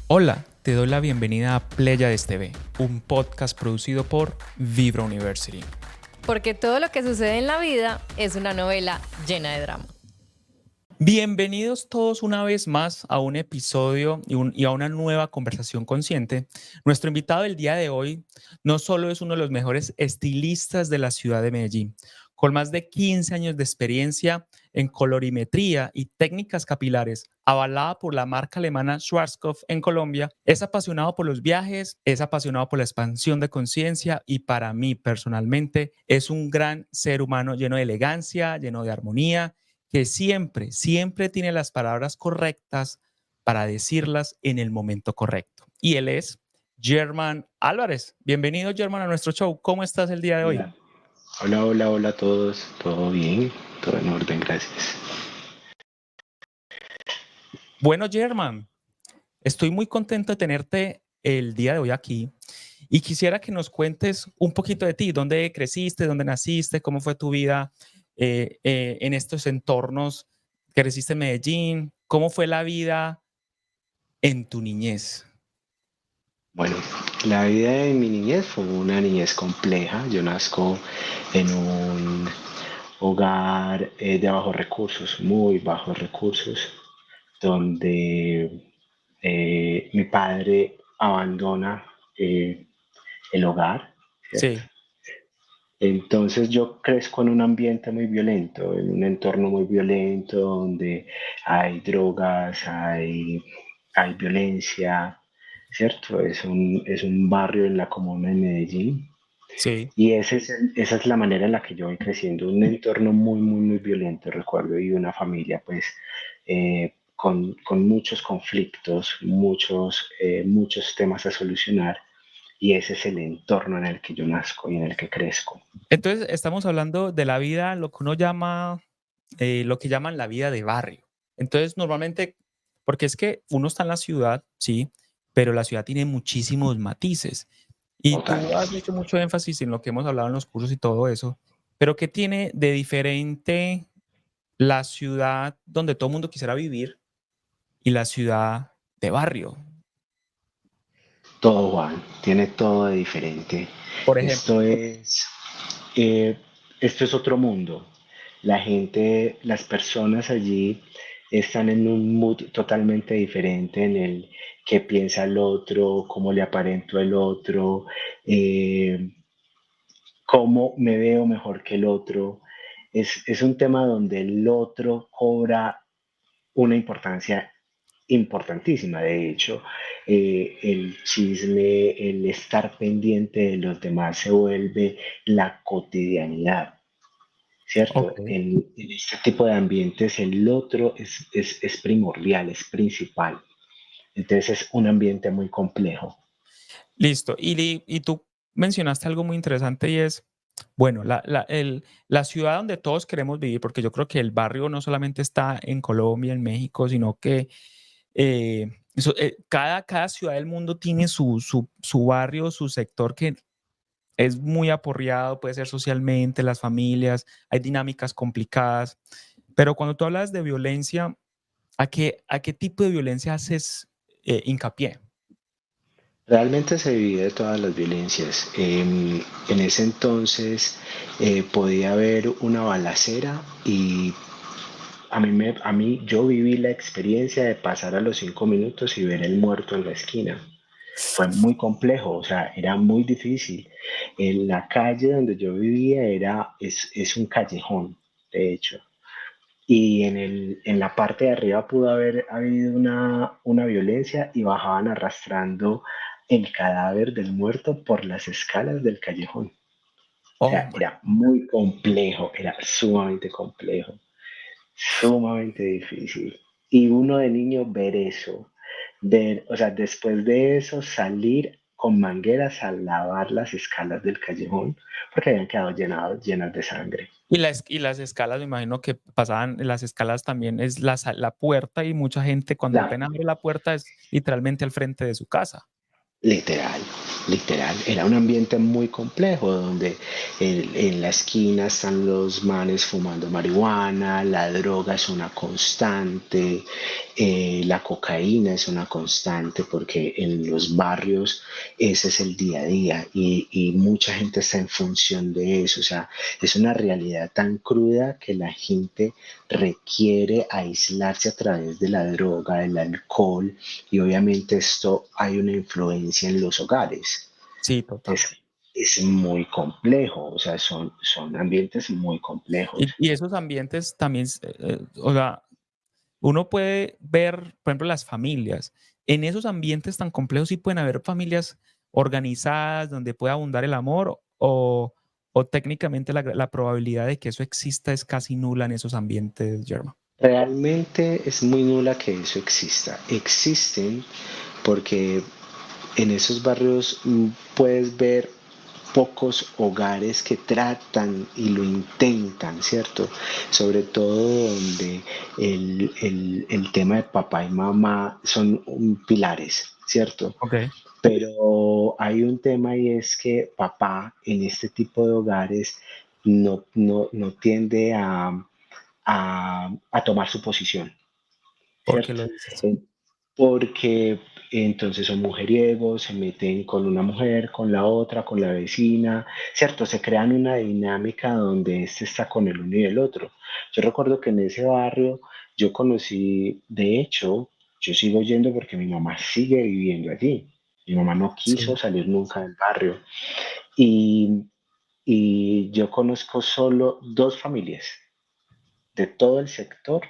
Hola, te doy la bienvenida a Pléyades TV, un podcast producido por Vibra University. Porque todo lo que sucede en la vida es una novela llena de drama. Bienvenidos todos una vez más a un episodio y a una nueva conversación consciente. Nuestro invitado del día de hoy no solo es uno de los mejores estilistas de la ciudad de Medellín, con más de 15 años de experiencia en colorimetría y técnicas capilares, avalada por la marca alemana Schwarzkopf en Colombia, es apasionado por los viajes, es apasionado por la expansión de conciencia y para mí personalmente es un gran ser humano lleno de elegancia, lleno de armonía, que siempre tiene las palabras correctas para decirlas en el momento correcto. Y él es Germán Álvarez. Bienvenido, Germán, a nuestro show. ¿Cómo estás el día de hoy? Hola, hola a todos. ¿Todo bien? Todo en orden, gracias. Bueno, Germán, estoy muy contento de tenerte el día de hoy aquí y quisiera que nos cuentes un poquito de ti, dónde creciste, dónde naciste, cómo fue tu vida en estos entornos. Creciste en Medellín, ¿cómo fue la vida en tu niñez? Bueno, la vida de mi niñez fue una niñez compleja. Yo nazco en un hogar de bajos recursos, muy bajos recursos, donde mi padre abandona el hogar, ¿cierto? Sí. Entonces yo crezco en un ambiente muy violento, en un entorno muy violento donde hay drogas, hay violencia, ¿cierto? Es un barrio en la comuna de Medellín Sí, y esa es la manera en la que yo voy creciendo, un entorno muy violento, recuerdo, y una familia pues con muchos conflictos, muchos temas a solucionar y ese es el entorno en el que yo nazco y en el que crezco. entonces estamos hablando de la vida, lo que uno llama, lo que llaman la vida de barrio. Entonces, normalmente, porque es que uno está en la ciudad, sí, pero la ciudad tiene muchísimos matices. Y Total. tú has hecho mucho énfasis en lo que hemos hablado en los cursos y todo eso, pero ¿qué tiene de diferente la ciudad donde todo el mundo quisiera vivir y la ciudad de barrio? Todo, Juan, tiene todo de diferente. Por ejemplo, Esto es, eh, esto es otro mundo. La gente, las personas allí están en un mood totalmente diferente en el que piensa el otro, cómo le aparento el otro, eh, cómo me veo mejor que el otro. Es un tema donde el otro cobra una importancia importantísima. De hecho, el chisme, el estar pendiente de los demás se vuelve la cotidianidad, ok. ¿cierto? En este tipo de ambientes el otro es primordial, es principal. Entonces es un ambiente muy complejo. Listo. Y tú mencionaste algo muy interesante y es, bueno, la ciudad donde todos queremos vivir, porque yo creo que el barrio no solamente está en Colombia, en México, sino que cada ciudad del mundo tiene su barrio, su sector que es muy aporreado, puede ser socialmente, las familias, hay dinámicas complicadas. Pero cuando tú hablas de violencia, ¿a qué tipo de violencia haces hincapié? Realmente se divide todas las violencias. En ese entonces podía haber una balacera y yo viví la experiencia de pasar a los 5 minutos y ver el muerto en la esquina. Fue muy complejo, o sea, era muy difícil. En la calle donde yo vivía es un callejón, de hecho. Y en la parte de arriba pudo haber habido una violencia y bajaban arrastrando el cadáver del muerto por las escalas del callejón. O Oh sea, my. era muy complejo, era sumamente complejo, sumamente difícil. Y uno de niño ver eso, o sea, después de eso salir con mangueras a lavar las escalas del callejón porque habían quedado llenas de sangre. Y las escalas, me imagino que pasaban, las escalas también es la puerta y mucha gente cuando La, apenas abre la puerta es literalmente al frente de su casa. Literal, literal. Era un ambiente muy complejo donde en la esquina están los manes fumando marihuana, la droga es una constante, la cocaína es una constante porque en los barrios ese es el día a día y mucha gente está en función de eso. O sea, es una realidad tan cruda que la gente requiere aislarse a través de la droga, del alcohol y obviamente esto hay una influencia en los hogares. Sí, total. Es muy complejo, o sea, son ambientes muy complejos. Y esos ambientes también, o sea, uno puede ver, por ejemplo, las familias. En esos ambientes tan complejos sí pueden haber familias organizadas donde pueda abundar el amor o técnicamente la probabilidad de que eso exista es casi nula en esos ambientes, German. Realmente es muy nula que eso exista. Existen porque en esos barrios puedes ver pocos hogares que tratan y lo intentan, ¿cierto? Sobre todo donde el tema de papá y mamá son pilares, ¿cierto? Ok, Pero hay un tema y es que papá en este tipo de hogares no tiende a tomar su posición, ¿por qué ¿cierto? lo dices? Eh, Porque entonces son mujeriegos, se meten con una mujer, con la otra, con la vecina, ¿cierto? Se crean una dinámica donde este está con el uno y el otro. Yo recuerdo que en ese barrio yo conocí, de hecho, yo sigo yendo porque mi mamá sigue viviendo allí. Mi mamá no quiso Sí. salir nunca del barrio. Y, y yo conozco solo dos familias de todo el sector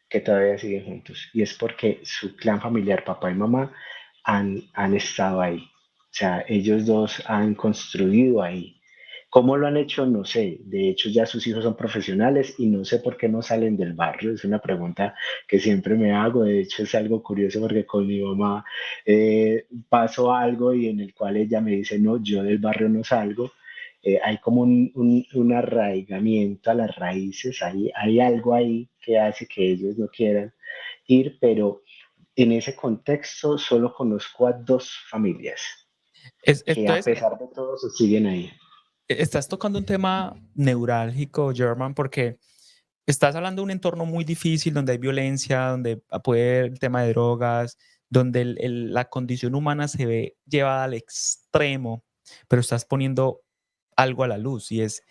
que todavía siguen juntos. Y es porque su clan familiar, papá y mamá, han estado ahí. O sea, ellos dos han construido ahí. ¿Cómo lo han hecho? No sé. De hecho, ya sus hijos son profesionales y no sé por qué no salen del barrio. Es una pregunta que siempre me hago. De hecho, es algo curioso porque con mi mamá pasó algo y en el cual ella me dice, no, yo del barrio no salgo. Hay como un arraigamiento a las raíces, hay algo ahí que hace que ellos no quieran ir, pero en ese contexto solo conozco a dos familias que a Entonces, pesar de todo se siguen ahí. estás tocando un tema neurálgico, German, porque estás hablando de un entorno muy difícil donde hay violencia, donde puede haber el tema de drogas, donde la condición humana se ve llevada al extremo, pero estás poniendo algo a la luz y es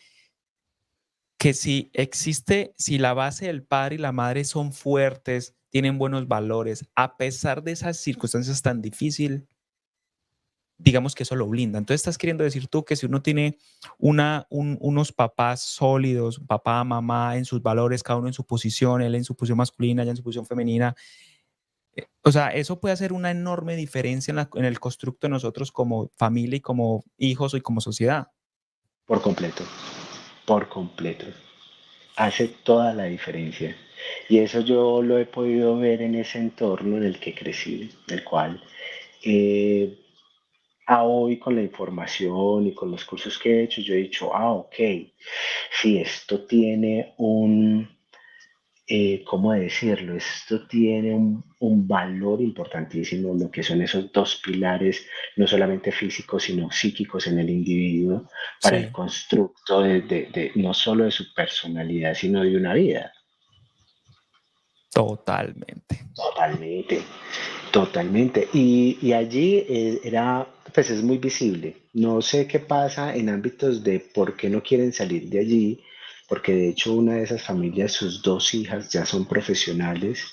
que si existe, si la base del padre y la madre son fuertes, tienen buenos valores, a pesar de esas circunstancias tan difíciles, digamos que eso lo blinda. Entonces estás queriendo decir tú que si uno tiene unos papás sólidos, papá, mamá en sus valores, cada uno en su posición, él en su posición masculina, ella en su posición femenina, o sea, eso puede hacer una enorme diferencia en el constructo de nosotros como familia y como hijos y como sociedad. Por completo, por completo. Hace toda la diferencia. Y eso yo lo he podido ver en ese entorno en el que crecí, del cual eh, a hoy con la información y con los cursos que he hecho, yo he dicho, ok, si esto tiene ¿cómo decirlo? Esto tiene un valor importantísimo, lo que son esos dos pilares, no solamente físicos, sino psíquicos en el individuo, para el Sí, constructo no solo de su personalidad, sino de una vida. totalmente. Totalmente, totalmente. Y allí pues es muy visible. No sé qué pasa en ámbitos de por qué no quieren salir de allí, porque de hecho una de esas familias, sus dos hijas ya son profesionales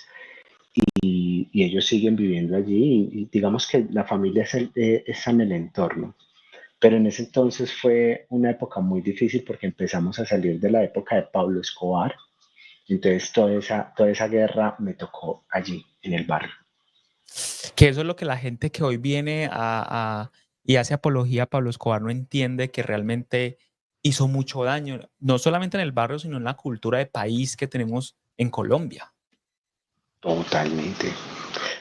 y ellos siguen viviendo allí y digamos que la familia es en el entorno. Pero en ese entonces fue una época muy difícil porque empezamos a salir de la época de Pablo Escobar. Entonces toda esa guerra me tocó allí, en el barrio. Que eso es lo que la gente que hoy viene y hace apología a Pablo Escobar no entiende que realmente hizo mucho daño, no solamente en el barrio, sino en la cultura de país que tenemos en Colombia. Totalmente,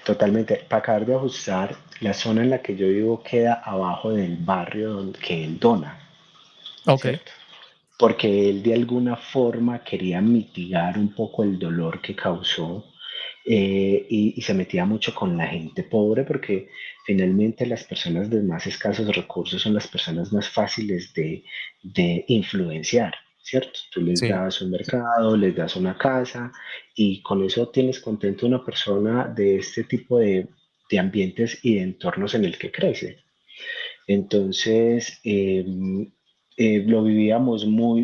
totalmente. Para acabar de ajustar, la zona en la que yo vivo queda abajo del barrio que él dona, Okey. ¿cierto? Porque él de alguna forma quería mitigar un poco el dolor que causó y se metía mucho con la gente pobre porque finalmente las personas de más escasos recursos son las personas más fáciles de influenciar, ¿cierto? Tú les Sí, das un mercado, les das una casa y con eso tienes contento a una persona de este tipo de ambientes y de entornos en el que crece. Entonces, lo vivíamos muy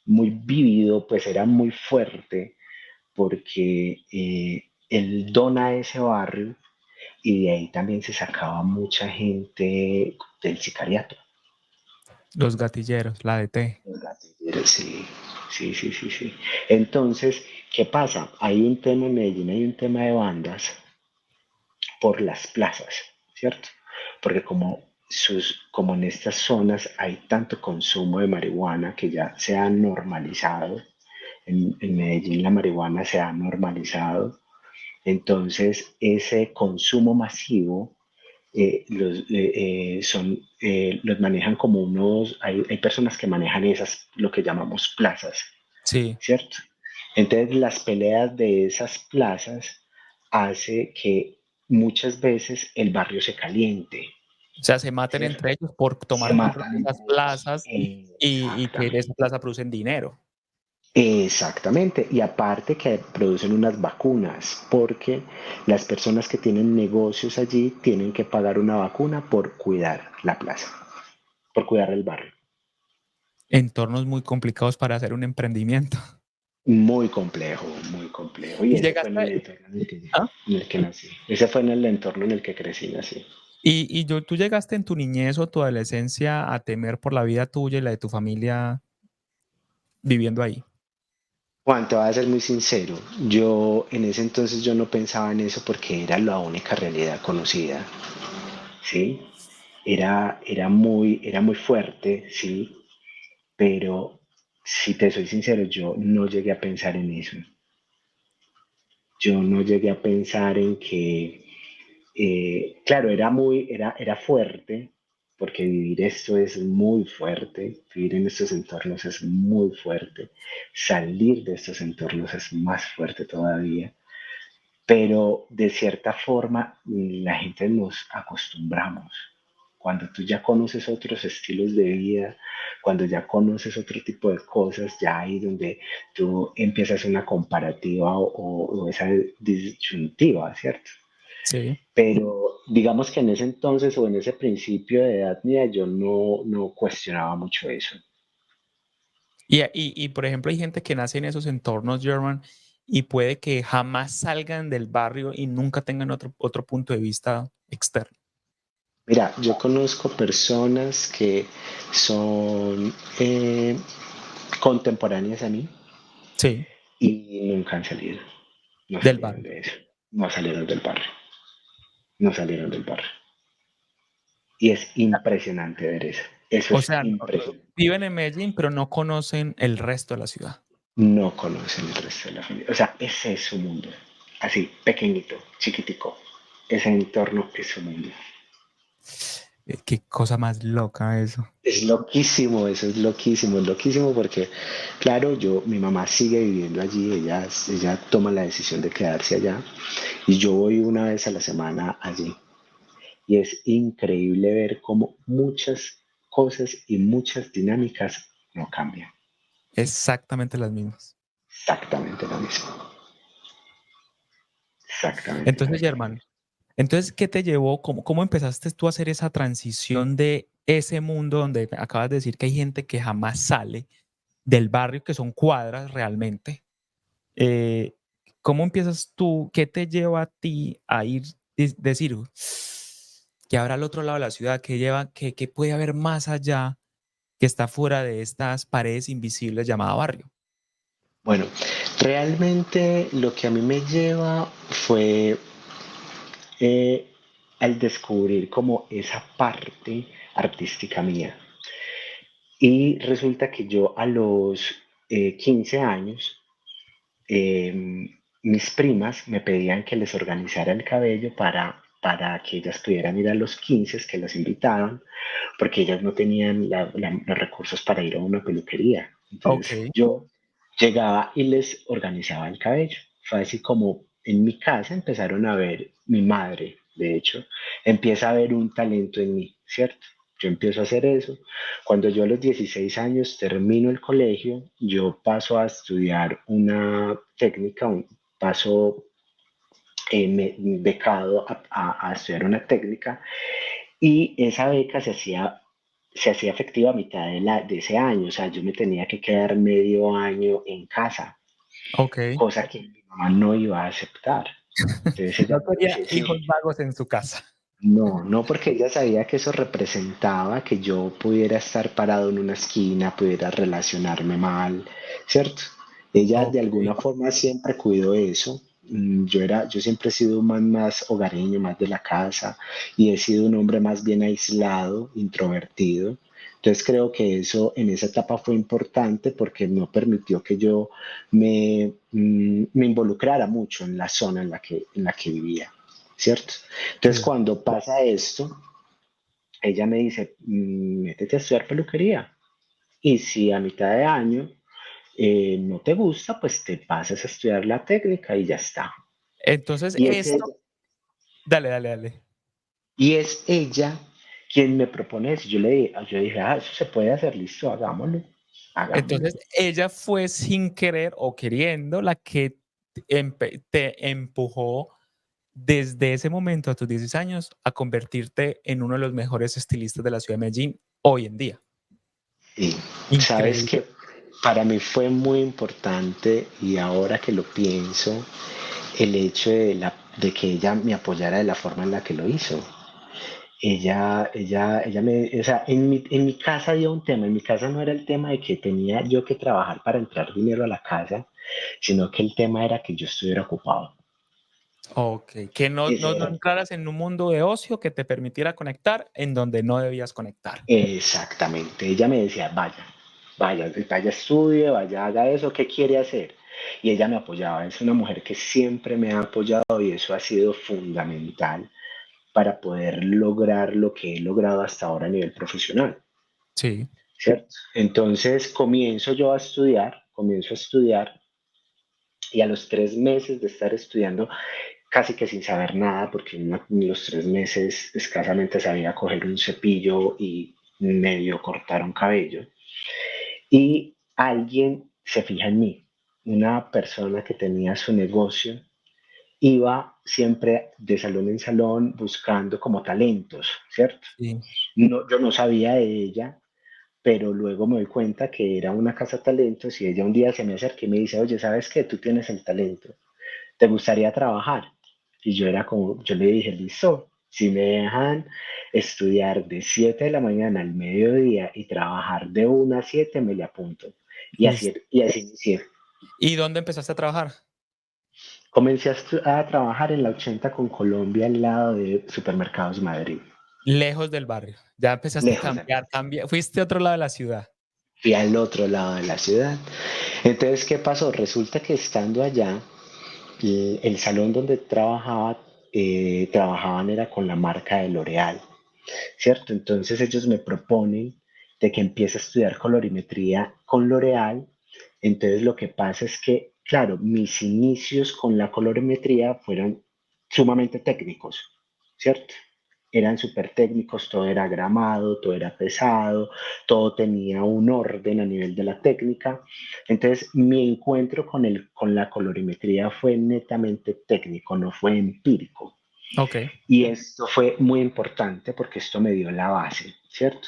vívido, pues era muy fuerte porque él dona ese barrio y de ahí también se sacaba mucha gente del sicariato. los gatilleros, la DT. Los gatilleros, sí, sí, sí, sí, sí. Entonces, ¿qué pasa? Hay un tema en Medellín, hay un tema de bandas por las plazas, ¿cierto? Porque como en estas zonas hay tanto consumo de marihuana que ya se ha normalizado, en Medellín la marihuana se ha normalizado, entonces ese consumo masivo los manejan como hay personas que manejan esas, lo que llamamos plazas, Sí, ¿cierto? Entonces las peleas de esas plazas hace que muchas veces el barrio se caliente, o sea, se maten ¿cierto? entre ellos por Se tomar control matan de esas entre ellos. plazas y que de esa Exactamente. plaza producen dinero. Exactamente, y aparte que producen unas vacunas, porque las personas que tienen negocios allí tienen que pagar una vacuna por cuidar la plaza, por cuidar el barrio. Entornos muy complicados para hacer un emprendimiento. Muy complejo, y Y ese fue llegaste en el a- entorno ¿Ah? en el que nací. Ese fue en el entorno en el que crecí, nací. Tú llegaste en tu niñez o tu adolescencia a temer por la vida tuya y la de tu familia viviendo ahí. Juan, te voy a ser muy sincero, yo en ese entonces yo no pensaba en eso porque era la única realidad conocida, ¿sí? Era muy fuerte, ¿sí? Pero si te soy sincero, yo no llegué a pensar en eso. Yo no llegué a pensar en que, claro, era fuerte, porque vivir esto es muy fuerte, vivir en estos entornos es muy fuerte, salir de estos entornos es más fuerte todavía, pero de cierta forma la gente nos acostumbramos. Cuando tú ya conoces otros estilos de vida, cuando ya conoces otro tipo de cosas, ya ahí donde tú empiezas una comparativa o esa disyuntiva, ¿cierto? Sí. Pero digamos que en ese entonces o en ese principio de edad mía yo no cuestionaba mucho eso. Por ejemplo, hay gente que nace en esos entornos, German, y puede que jamás salgan del barrio y nunca tengan otro punto de vista externo. Mira, yo conozco personas que son contemporáneas a mí Sí, y nunca han salido, no del salieron barrio. de eso, no salieron del barrio, no salieron del barrio. Y es impresionante ver eso, eso O es sea, impresionante. viven en Medellín, pero no conocen el resto de la ciudad. No conocen el resto de la familia, o sea, ese es su mundo, así, pequeñito, chiquitico, ese entorno es su mundo. Qué cosa más loca eso. Es loquísimo, eso es loquísimo porque, claro, mi mamá sigue viviendo allí, ella toma la decisión de quedarse allá y yo voy una vez a la semana allí y es increíble ver cómo muchas cosas y muchas dinámicas no cambian. Exactamente las mismas. Exactamente lo mismo, exactamente lo Entonces, mismo. Germán, entonces, ¿qué te llevó? ¿Cómo empezaste tú a hacer esa transición de ese mundo donde acabas de decir que hay gente que jamás sale del barrio, que son cuadras realmente? Eh, ¿Cómo empiezas tú? ¿Qué te lleva a ti a ir, decir, que habrá al otro lado de la ciudad? ¿Qué puede haber más allá que está fuera de estas paredes invisibles llamadas barrio? Bueno, realmente lo que a mí me lleva fue eh, al descubrir como esa parte artística mía. Y resulta que yo a los 15 años, mis primas me pedían que les organizara el cabello para que ellas pudieran ir a los 15 que las invitaban, porque ellas no tenían los recursos para ir a una peluquería. Ok. Entonces yo llegaba y les organizaba el cabello. fue así como en mi casa empezaron a ver, mi madre, de hecho, empieza a ver un talento en mí, ¿cierto? Yo empiezo a hacer eso. Cuando yo a los 16 años termino el colegio, yo paso a estudiar una técnica, paso becado a estudiar una técnica y esa beca se hacía efectiva a mitad de ese año, o sea, yo me tenía que quedar medio año en casa, Ok. cosa que mi mamá no iba a aceptar. Entonces ella No me quería dice, sí, hijos vagos en su casa. no, no porque ella sabía que eso representaba que yo pudiera estar parado en una esquina, pudiera relacionarme mal, ¿cierto? Ella de Ok. alguna forma siempre cuidó eso. Yo siempre he sido un man más hogareño, más de la casa, y he sido un hombre más bien aislado, introvertido. Entonces creo que eso en esa etapa fue importante porque no permitió que yo me involucrara mucho en la zona en la que vivía, ¿cierto? Entonces, Sí. cuando pasa esto, ella me dice, métete a estudiar peluquería. Y si a mitad de año no te gusta, pues te pasas a estudiar la técnica y ya está. Entonces, Y es ella, esto, dale, dale, dale. y es ella quien me propone eso. Yo dije, eso se puede hacer, listo, hagámoslo, hagámoslo. Entonces, ella fue sin querer o queriendo la que te empujó desde ese momento a tus 16 años a convertirte en uno de los mejores estilistas de la ciudad de Medellín hoy en día. Y sabes Increíble. que para mí fue muy importante y ahora que lo pienso, el hecho de que ella me apoyara de la forma en la que lo hizo. Ella o sea, en mi casa había un tema, en mi casa no era el tema de que tenía yo que trabajar para entrar dinero a la casa, sino que el tema era que yo estuviera ocupado. Okey, que no Ese entraras en un mundo de ocio que te permitiera conectar en donde no debías conectar. exactamente, ella me decía, vaya, estudie, vaya, haga eso, ¿qué quiere hacer? Y ella me apoyaba, es una mujer que siempre me ha apoyado y eso ha sido fundamental para poder lograr lo que he logrado hasta ahora a nivel profesional. Sí, ¿Cierto? Entonces comienzo a estudiar y a los 3 meses de estar estudiando, casi que sin saber nada, porque en los 3 meses escasamente sabía coger un cepillo y medio cortar un cabello, y alguien se fija en mí, una persona que tenía su negocio, iba siempre de salón en salón buscando como talentos, ¿cierto? sí. No, yo no sabía de ella, pero luego me doy cuenta que era una casa de talentos y ella un día se me acerca y me dice, oye, ¿sabes qué? Tú tienes el talento, ¿te gustaría trabajar? Y yo le dije, listo, si me dejan estudiar de 7 de la mañana al mediodía y trabajar de 1 a 7, me le apunto. Listo. Y así inicié. ¿Y dónde empezaste a trabajar? Comencé a trabajar en la 80 con Colombia al lado de Supermercados Madrid, Lejos del barrio. Ya empezaste a lejos de cambiar, fuiste a otro lado de la ciudad. Fui al otro lado de la ciudad. Entonces, ¿qué pasó? Resulta que estando allá, el salón donde trabajaban era con la marca de L'Oreal, ¿cierto? Entonces ellos me proponen de que empiece a estudiar colorimetría con L'Oreal. Entonces lo que pasa es que, claro, mis inicios con la colorimetría fueron sumamente técnicos, ¿cierto? Eran súper técnicos, todo era gramado, todo era pesado, todo tenía un orden a nivel de la técnica. Entonces, mi encuentro con la colorimetría fue netamente técnico, no fue empírico. Okey. Y esto fue muy importante porque esto me dio la base, ¿cierto?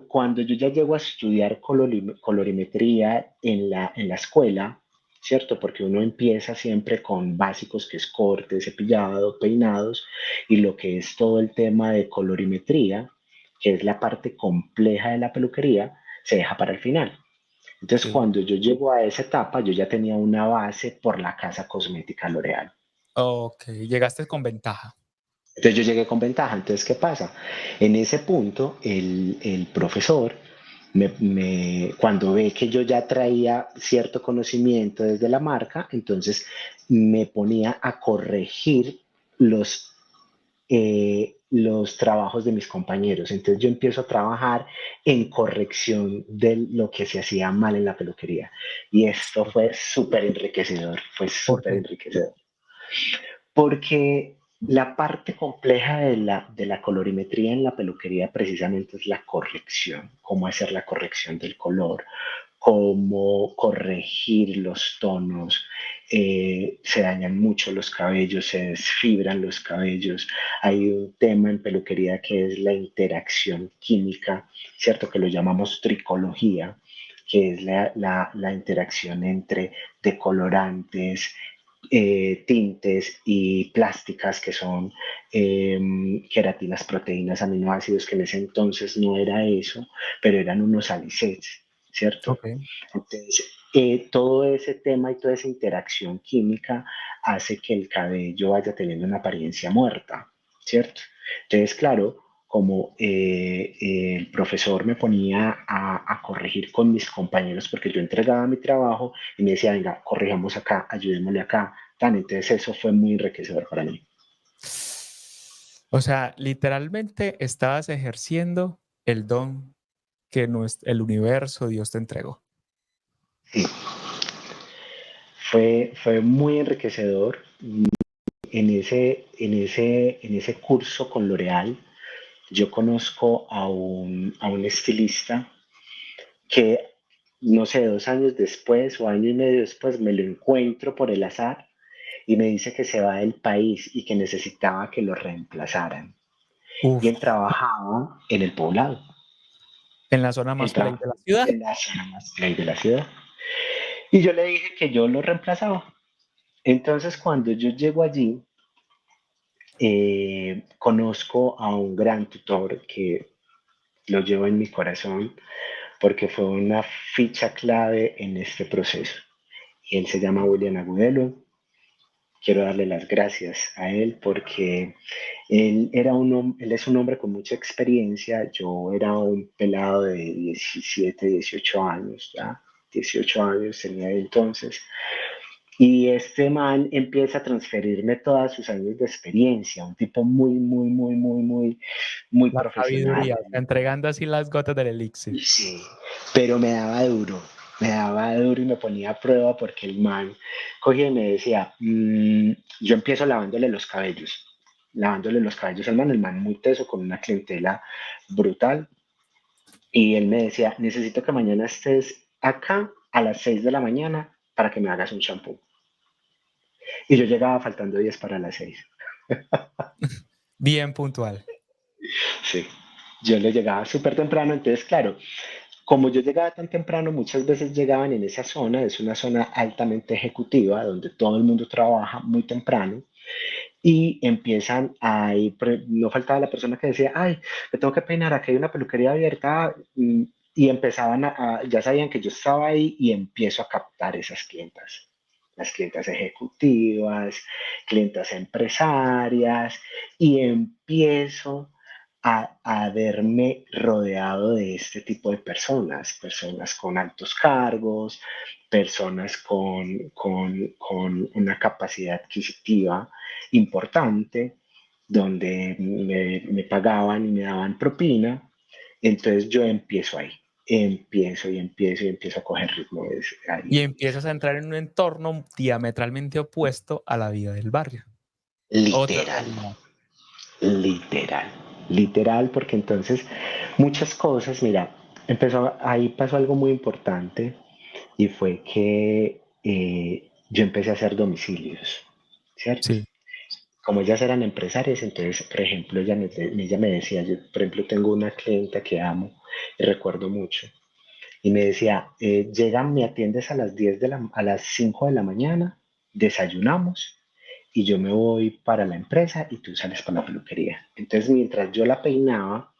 Cuando yo ya llego a estudiar colorimetría en la escuela, ¿cierto? Porque uno empieza siempre con básicos que es corte, cepillado, peinados, y lo que es todo el tema de colorimetría, que es la parte compleja de la peluquería, se deja para el final. Entonces, Sí. cuando yo llego a esa etapa, yo ya tenía una base por la casa cosmética L'Oreal. Okey, llegaste con ventaja. Entonces yo llegué con ventaja. Entonces, ¿qué pasa? En ese punto, el profesor, cuando ve que yo ya traía cierto conocimiento desde la marca, entonces me ponía a corregir los trabajos de mis compañeros. Entonces yo empiezo a trabajar en corrección de lo que se hacía mal en la peluquería. Y esto fue súper enriquecedor, fue ¿Por súper qué? enriquecedor. Porque la parte compleja de la colorimetría en la peluquería precisamente es la corrección, cómo hacer la corrección del color, cómo corregir los tonos. Se dañan mucho los cabellos, se desfibran los cabellos. Hay un tema en peluquería que es la interacción química, ¿cierto? Que lo llamamos tricología, que es la interacción entre decolorantes, tintes y plásticas que son queratinas, proteínas, aminoácidos, que en ese entonces no era eso, pero eran unos alicetes, ¿cierto? Ok. Entonces, todo ese tema y toda esa interacción química hace que el cabello vaya teniendo una apariencia muerta, ¿cierto? Entonces, claro, como el profesor me ponía a corregir con mis compañeros, porque yo entregaba mi trabajo y me decía, venga, corrijamos acá, ayudémosle acá, tan, entonces eso fue muy enriquecedor para mí. O sea, literalmente estabas ejerciendo el don que el universo, Dios te entregó. Sí, fue muy enriquecedor en ese curso con L'Oreal. Yo conozco a un estilista que, no sé, 2 años después o año y medio después me lo encuentro por el azar y me dice que se va del país y que necesitaba que lo reemplazaran. Y Uf, él trabajaba en el poblado, en la zona él más play trabajaba de la ciudad. en la zona más play de la ciudad. Y yo le dije que yo lo reemplazaba. Entonces, cuando yo llego allí, conozco a un gran tutor que lo llevo en mi corazón porque fue una ficha clave en este proceso. Y él se llama William Agudelo. Quiero darle las gracias a él porque él es un hombre con mucha experiencia. Yo era un pelado de 17, 18 años, ya, 18 años tenía entonces. Y este man empieza a transferirme todos sus años de experiencia, un tipo muy, muy, muy, muy, muy, muy La profesional. sabiduría, o sea, entregando así las gotas del elixir. Sí, pero me daba duro y me ponía a prueba porque el man cogía y me decía, yo empiezo lavándole los cabellos al man, el man muy teso, con una clientela brutal, y él me decía, necesito que mañana estés acá a las 6 de la mañana para que me hagas un shampoo. Y yo llegaba faltando 10 para las 6. Bien puntual. Sí, yo le llegaba súper temprano, entonces claro, como yo llegaba tan temprano, muchas veces llegaban en esa zona, es una zona altamente ejecutiva, donde todo el mundo trabaja muy temprano, y empiezan a ir, no faltaba la persona que decía, ay, me tengo que peinar, aquí hay una peluquería abierta, y empezaban ya sabían que yo estaba ahí y empiezo a captar esas clientas. Las clientas ejecutivas, clientas empresarias, y empiezo a verme rodeado de este tipo de personas, personas con altos cargos, personas con una capacidad adquisitiva importante, donde me pagaban y me daban propina. Entonces yo empiezo ahí, empiezo a coger ritmo Y ahí. empiezas a entrar en un entorno diametralmente opuesto a la vida del barrio. Otra Literal, realidad. literal, literal, porque entonces muchas cosas, mira, ahí pasó algo muy importante y fue que yo empecé a hacer domicilios, ¿cierto? Sí. Como ellas eran empresarias, entonces, por ejemplo, ella me decía, yo, por ejemplo, tengo una clienta que amo y recuerdo mucho, y me decía, llegan, me atiendes a las 10 a las 5 de la mañana, desayunamos y yo me voy para la empresa y tú sales para la peluquería. Entonces, mientras yo la peinaba,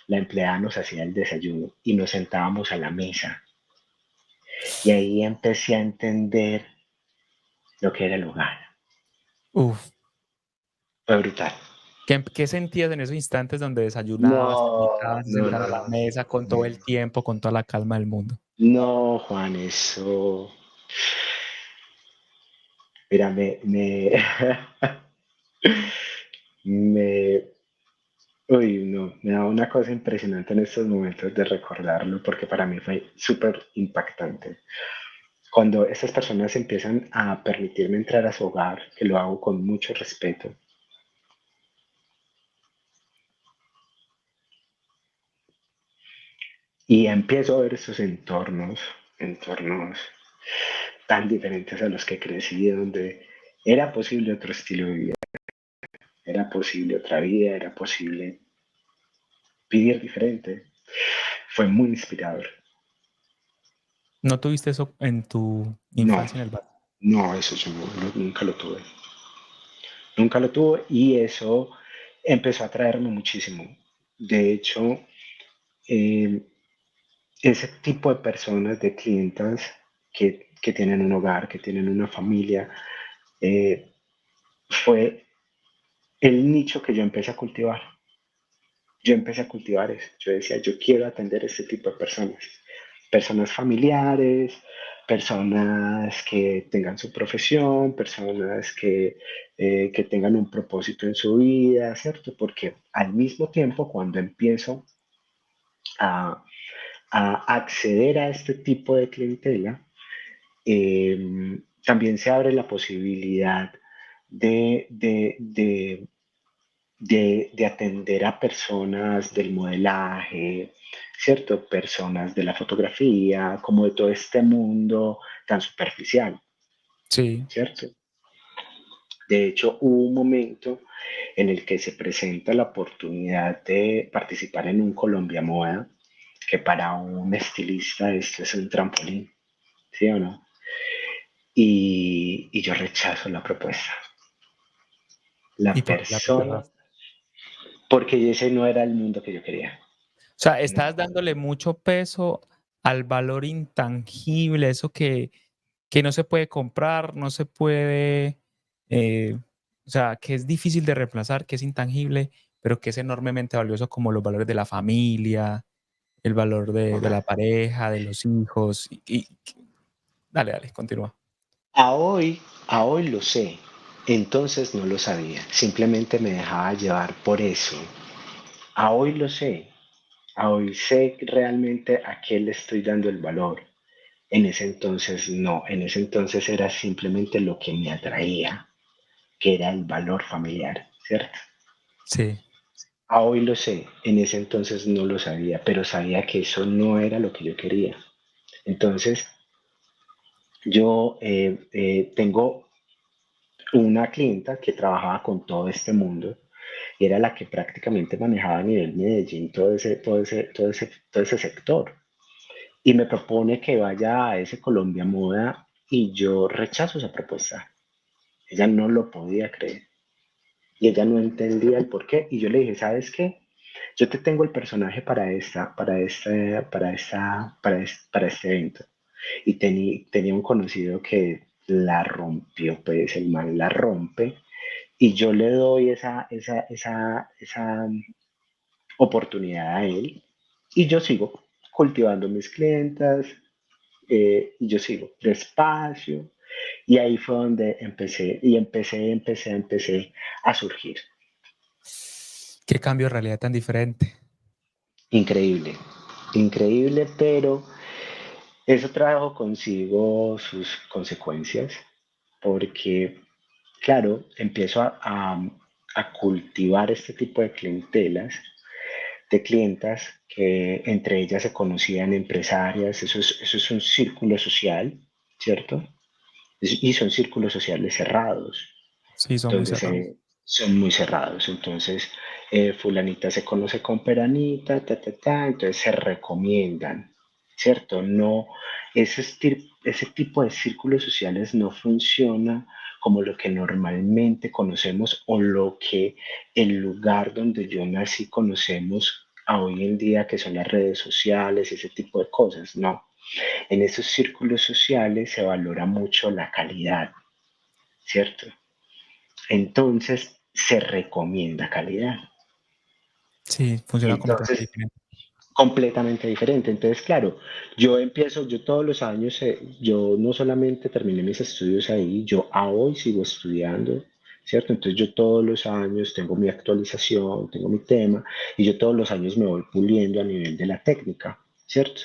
la empleada nos hacía el desayuno y nos sentábamos a la mesa. Y ahí empecé a entender lo que era el hogar. Uf. Fue brutal. ¿Qué sentías en esos instantes donde desayunabas, te No, invitabas a no, sentar no, a la no. mesa con todo el tiempo, con toda la calma del mundo? No, Juan, eso. Mira, me, me da una cosa impresionante en estos momentos de recordarlo porque para mí fue súper impactante. Cuando estas personas empiezan a permitirme entrar a su hogar, que lo hago con mucho respeto, y empiezo a ver esos entornos tan diferentes a los que crecí, donde era posible otro estilo de vida, era posible otra vida, era posible vivir diferente. Fue muy inspirador. ¿No tuviste eso en tu No, infancia en el barrio? no, eso yo nunca lo tuve. Nunca lo tuve y eso empezó a atraerme muchísimo. De hecho, eh, ese tipo de personas, de clientas que tienen un hogar, que tienen una familia, eh, fue el nicho que yo empecé a cultivar. Yo empecé a cultivar eso. Yo decía, yo quiero atender este tipo de personas. Personas familiares, personas que tengan su profesión, personas que tengan un propósito en su vida, ¿cierto? Porque al mismo tiempo, cuando empiezo a, a acceder a este tipo de clientela, también se abre la posibilidad de, de, de, de atender a personas del modelaje, ¿cierto? Personas de la fotografía, como de todo este mundo tan superficial, Sí. ¿cierto? De hecho, hubo un momento en el que se presenta la oportunidad de participar en un Colombia Moda, que para un estilista esto es un trampolín, ¿sí o no? Y yo rechazo la propuesta. ¿Y La por qué la persona, rechazas? porque ese no era el mundo que yo quería. O sea, No. estás dándole mucho peso al valor intangible, eso que no se puede comprar, no se puede, eh, o sea, que es difícil de reemplazar, que es intangible, pero que es enormemente valioso, como los valores de la familia, el valor de la pareja, de los hijos. Dale, dale, continúa. A hoy lo sé, entonces no lo sabía, simplemente me dejaba llevar por eso. A hoy lo sé, a hoy sé realmente a qué le estoy dando el valor. En ese entonces no, en ese entonces era simplemente lo que me atraía, que era el valor familiar, ¿cierto? Sí, A hoy lo sé, en ese entonces no lo sabía, pero sabía que eso no era lo que yo quería. Entonces, yo tengo una clienta que trabajaba con todo este mundo y era la que prácticamente manejaba a nivel Medellín todo ese sector. Y me propone que vaya a ese Colombia Moda y yo rechazo esa propuesta. Ella no lo podía creer y ella no entendía el por qué. Y yo le dije, ¿sabes qué? Yo te tengo el personaje para este evento. Y tenía un conocido que la rompió, pues el man la rompe y yo le doy esa oportunidad a él y yo sigo cultivando mis clientas y yo sigo despacio y ahí fue donde empecé a surgir. qué cambio de realidad tan diferente. Increíble, increíble, pero eso trajo consigo sus consecuencias porque, claro, empiezo a cultivar este tipo de clientelas de clientas que entre ellas se conocían empresarias, eso es un círculo social, ¿cierto? Y son círculos sociales cerrados, Sí, son muy donde cerrados. son muy cerrados. Entonces, fulanita se conoce con peranita, entonces se recomiendan, ¿cierto? No, ese tipo de círculos sociales no funciona como lo que normalmente conocemos o lo que el lugar donde yo nací conocemos a hoy en día, que son las redes sociales, ese tipo de cosas, no. En esos círculos sociales se valora mucho la calidad, ¿cierto? Entonces se recomienda calidad. Sí, funciona completamente Entonces, diferente. completamente diferente. Entonces, claro, yo todos los años, yo no solamente terminé mis estudios ahí, yo a hoy sigo estudiando, ¿cierto? Entonces yo todos los años tengo mi actualización, tengo mi tema, y yo todos los años me voy puliendo a nivel de la técnica, ¿cierto?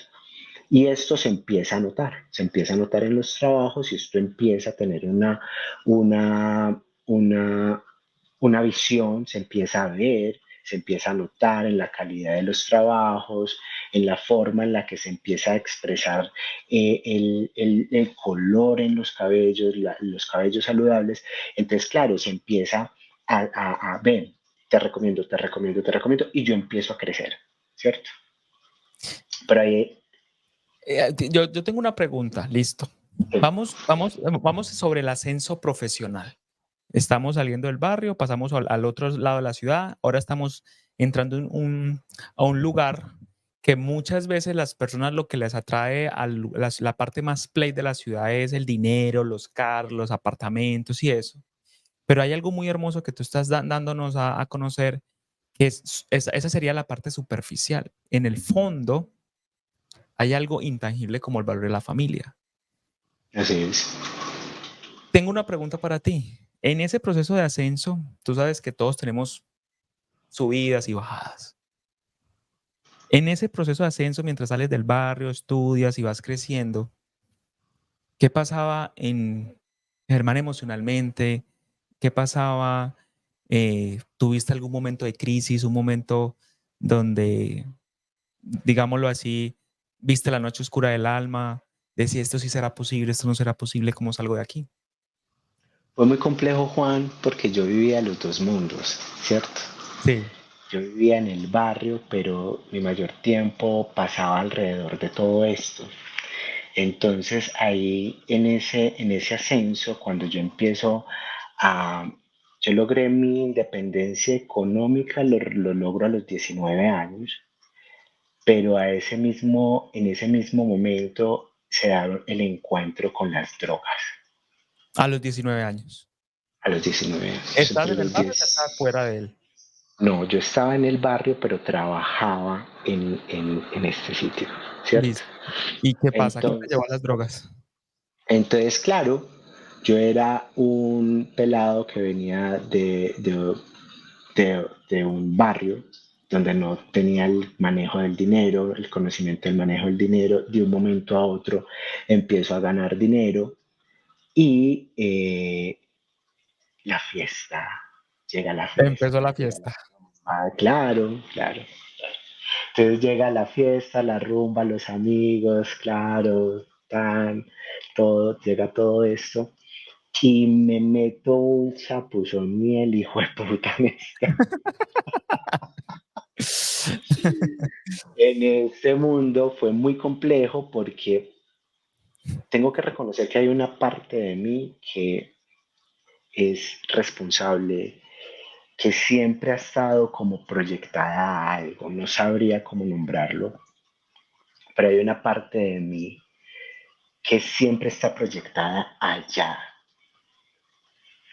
Y esto se empieza a notar en los trabajos y esto empieza a tener una, una, una visión, se empieza a ver, se empieza a notar en la calidad de los trabajos, en la forma en la que se empieza a expresar el color en los cabellos, los cabellos saludables. Entonces, claro, se empieza a ver, te recomiendo, te recomiendo, te recomiendo, y yo empiezo a crecer, ¿cierto? Pero ahí, Yo tengo una pregunta, listo. Vamos sobre el ascenso profesional. Estamos saliendo del barrio, pasamos al otro lado de la ciudad, ahora estamos entrando a un lugar que muchas veces las personas lo que les atrae a la parte más play de la ciudad es el dinero, los carros, los apartamentos y eso. Pero hay algo muy hermoso que tú estás dándonos a conocer, que esa sería la parte superficial. En el fondo hay algo intangible como el valor de la familia. así es. Tengo una pregunta para ti. En ese proceso de ascenso, tú sabes que todos tenemos subidas y bajadas. En ese proceso de ascenso, mientras sales del barrio, estudias y vas creciendo, ¿qué pasaba en Germán emocionalmente? ¿Qué pasaba? ¿Tuviste algún momento de crisis, un momento donde, digámoslo así, viste la noche oscura del alma? Decía, esto sí será posible, esto no será posible, ¿cómo salgo de aquí? Fue muy complejo, Juan, porque yo vivía los dos mundos, ¿cierto? Sí. Yo vivía en el barrio, pero mi mayor tiempo pasaba alrededor de todo esto. Entonces ahí en ese ascenso, cuando yo empiezo a... Yo logré mi independencia económica, lo logro a los 19 años, pero en ese mismo momento se da el encuentro con las drogas, A los 19 años. a los 19 años, ¿Estás entre en el los barrio o ya estabas 10. fuera de él? No, yo estaba en el barrio, pero trabajaba en este sitio, ¿cierto? Listo. ¿Y qué pasa? ¿Qué te llevó a Entonces, las drogas? claro, yo era un pelado que venía de un barrio donde no tenía el manejo del dinero, el conocimiento del manejo del dinero. De un momento a otro empiezo a ganar dinero y la fiesta, llega la Empezó fiesta, la llega la... fiesta. Ah, claro, claro. Entonces llega la fiesta, la rumba, los amigos, claro, tan, todo, llega todo esto. Y me meto un chapuzón miel, hijo de puta, en este mundo fue muy complejo porque tengo que reconocer que hay una parte de mí que es responsable, que siempre ha estado como proyectada a algo, no sabría cómo nombrarlo, pero hay una parte de mí que siempre está proyectada allá,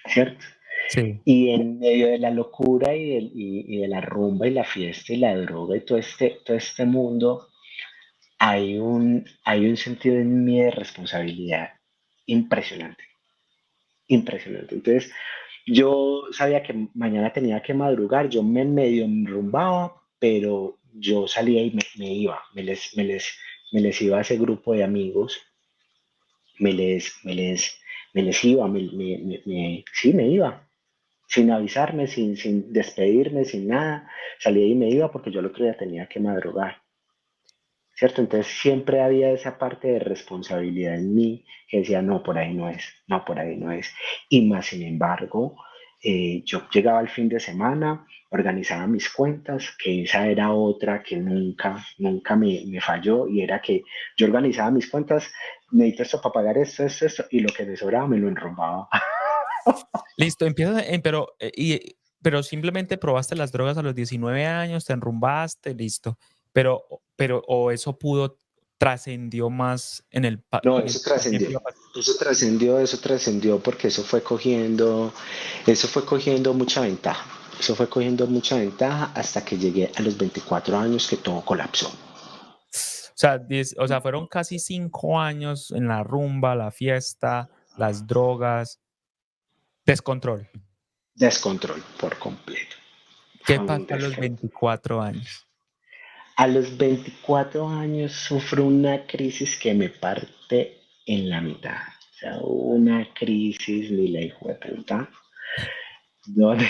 ¿cierto? Sí. Y en medio de la locura y de la rumba y la fiesta y la droga y todo este mundo, hay un sentido en mí de responsabilidad impresionante, impresionante. Entonces, yo sabía que mañana tenía que madrugar, yo me medio enrumbaba, pero yo salía y me iba, me les iba a ese grupo de amigos, me les, me les, me les iba, sí, me iba, sin avisarme, sin despedirme, sin nada, salía y me iba porque yo el otro día tenía que madrugar. ¿Cierto? Entonces siempre había esa parte de responsabilidad en mí que decía, no, por ahí no es, no, por ahí no es. Y más sin embargo, yo llegaba el fin de semana, organizaba mis cuentas, que esa era otra que nunca me falló, y era que yo organizaba mis cuentas, necesito esto para pagar esto, y lo que me sobraba me lo enrumbaba. Listo, empiezas, pero simplemente probaste las drogas a los 19 años, te enrumbaste, listo. O eso trascendió más en el No, mientras el tiempo iba pasando. eso trascendió porque eso fue cogiendo mucha ventaja. Eso fue cogiendo mucha ventaja hasta que llegué a los 24 años que todo colapsó. O sea, fueron casi 5 años en la rumba, la fiesta, las drogas, descontrol. descontrol por completo. ¿Qué Fue un pasó a los descontrol. 24 años? A los 24 años sufro una crisis que me parte en la mitad. O sea, una crisis ni la hijo de puta. Donde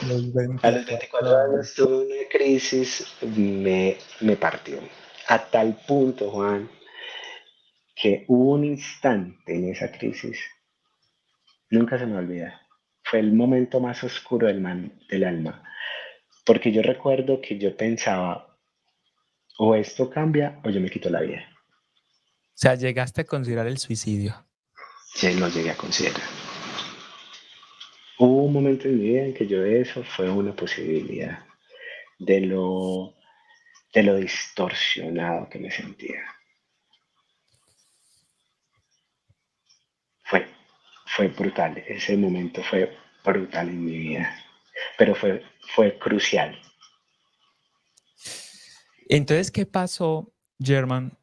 Los a los 24 24 años. años tuve una crisis, me partió. A tal punto, Juan, que hubo un instante en esa crisis, nunca se me olvida. Fue el momento más oscuro del alma. Porque yo recuerdo que yo pensaba, o esto cambia o yo me quito la vida. O sea, llegaste a considerar el suicidio. Si lo llegué a considerar. Hubo un momento en mi vida en que yo eso fue una posibilidad de de lo distorsionado que me sentía. Fue, fue brutal, ese momento fue brutal en mi vida, pero fue crucial. Entonces, ¿qué pasó, German?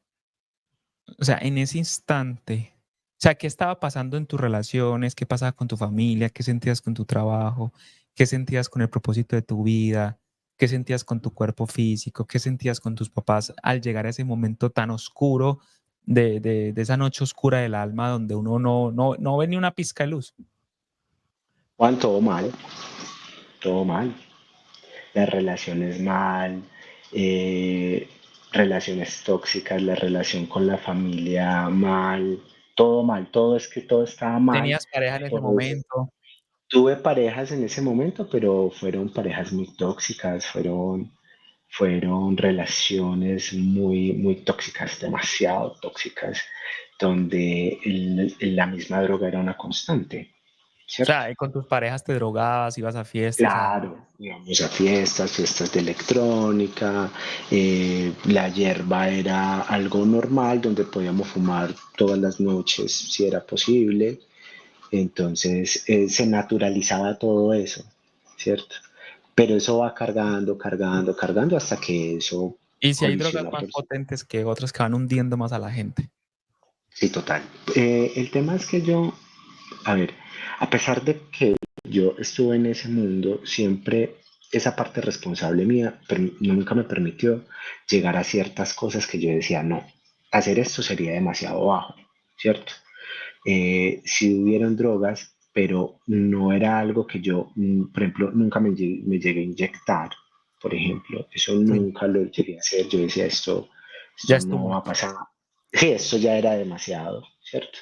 O sea, en ese instante, o sea, ¿qué estaba pasando en tus relaciones? ¿Qué pasaba con tu familia? ¿Qué sentías con tu trabajo? ¿Qué sentías con el propósito de tu vida? ¿Qué sentías con tu cuerpo físico? ¿Qué sentías con tus papás al llegar a ese momento tan oscuro de esa noche oscura del alma donde uno no ve ni una pizca de luz? Juan, todo mal. Las relaciones mal, eh, relaciones tóxicas, la relación con la familia mal, todo es que todo estaba mal. ¿Tenías pareja en ese Por eso momento? tuve parejas en ese momento, pero fueron parejas muy tóxicas, fueron relaciones muy tóxicas, demasiado tóxicas, donde la misma droga era una constante, O ¿cierto? sea, y con tus parejas te drogabas, ibas a fiestas, a... Claro, íbamos a fiestas de electrónica, la hierba era algo normal donde podíamos fumar todas las noches si era posible, entonces se naturalizaba todo eso, ¿cierto? Pero eso va cargando hasta que eso Y si hay drogas colisiona más por sí. potentes que otras que van hundiendo más a la gente. Sí, total. El tema es que a ver, a pesar de que yo estuve en ese mundo, siempre esa parte responsable mía nunca me permitió llegar a ciertas cosas que yo decía, no, hacer esto sería demasiado bajo, ¿cierto? Sí hubieron drogas, pero no era algo que yo, por ejemplo, nunca me llegué a inyectar, por ejemplo, eso Sí, nunca lo llegué a hacer, yo decía, ya esto es too no va a much. pasar. Sí, esto ya era demasiado, ¿cierto?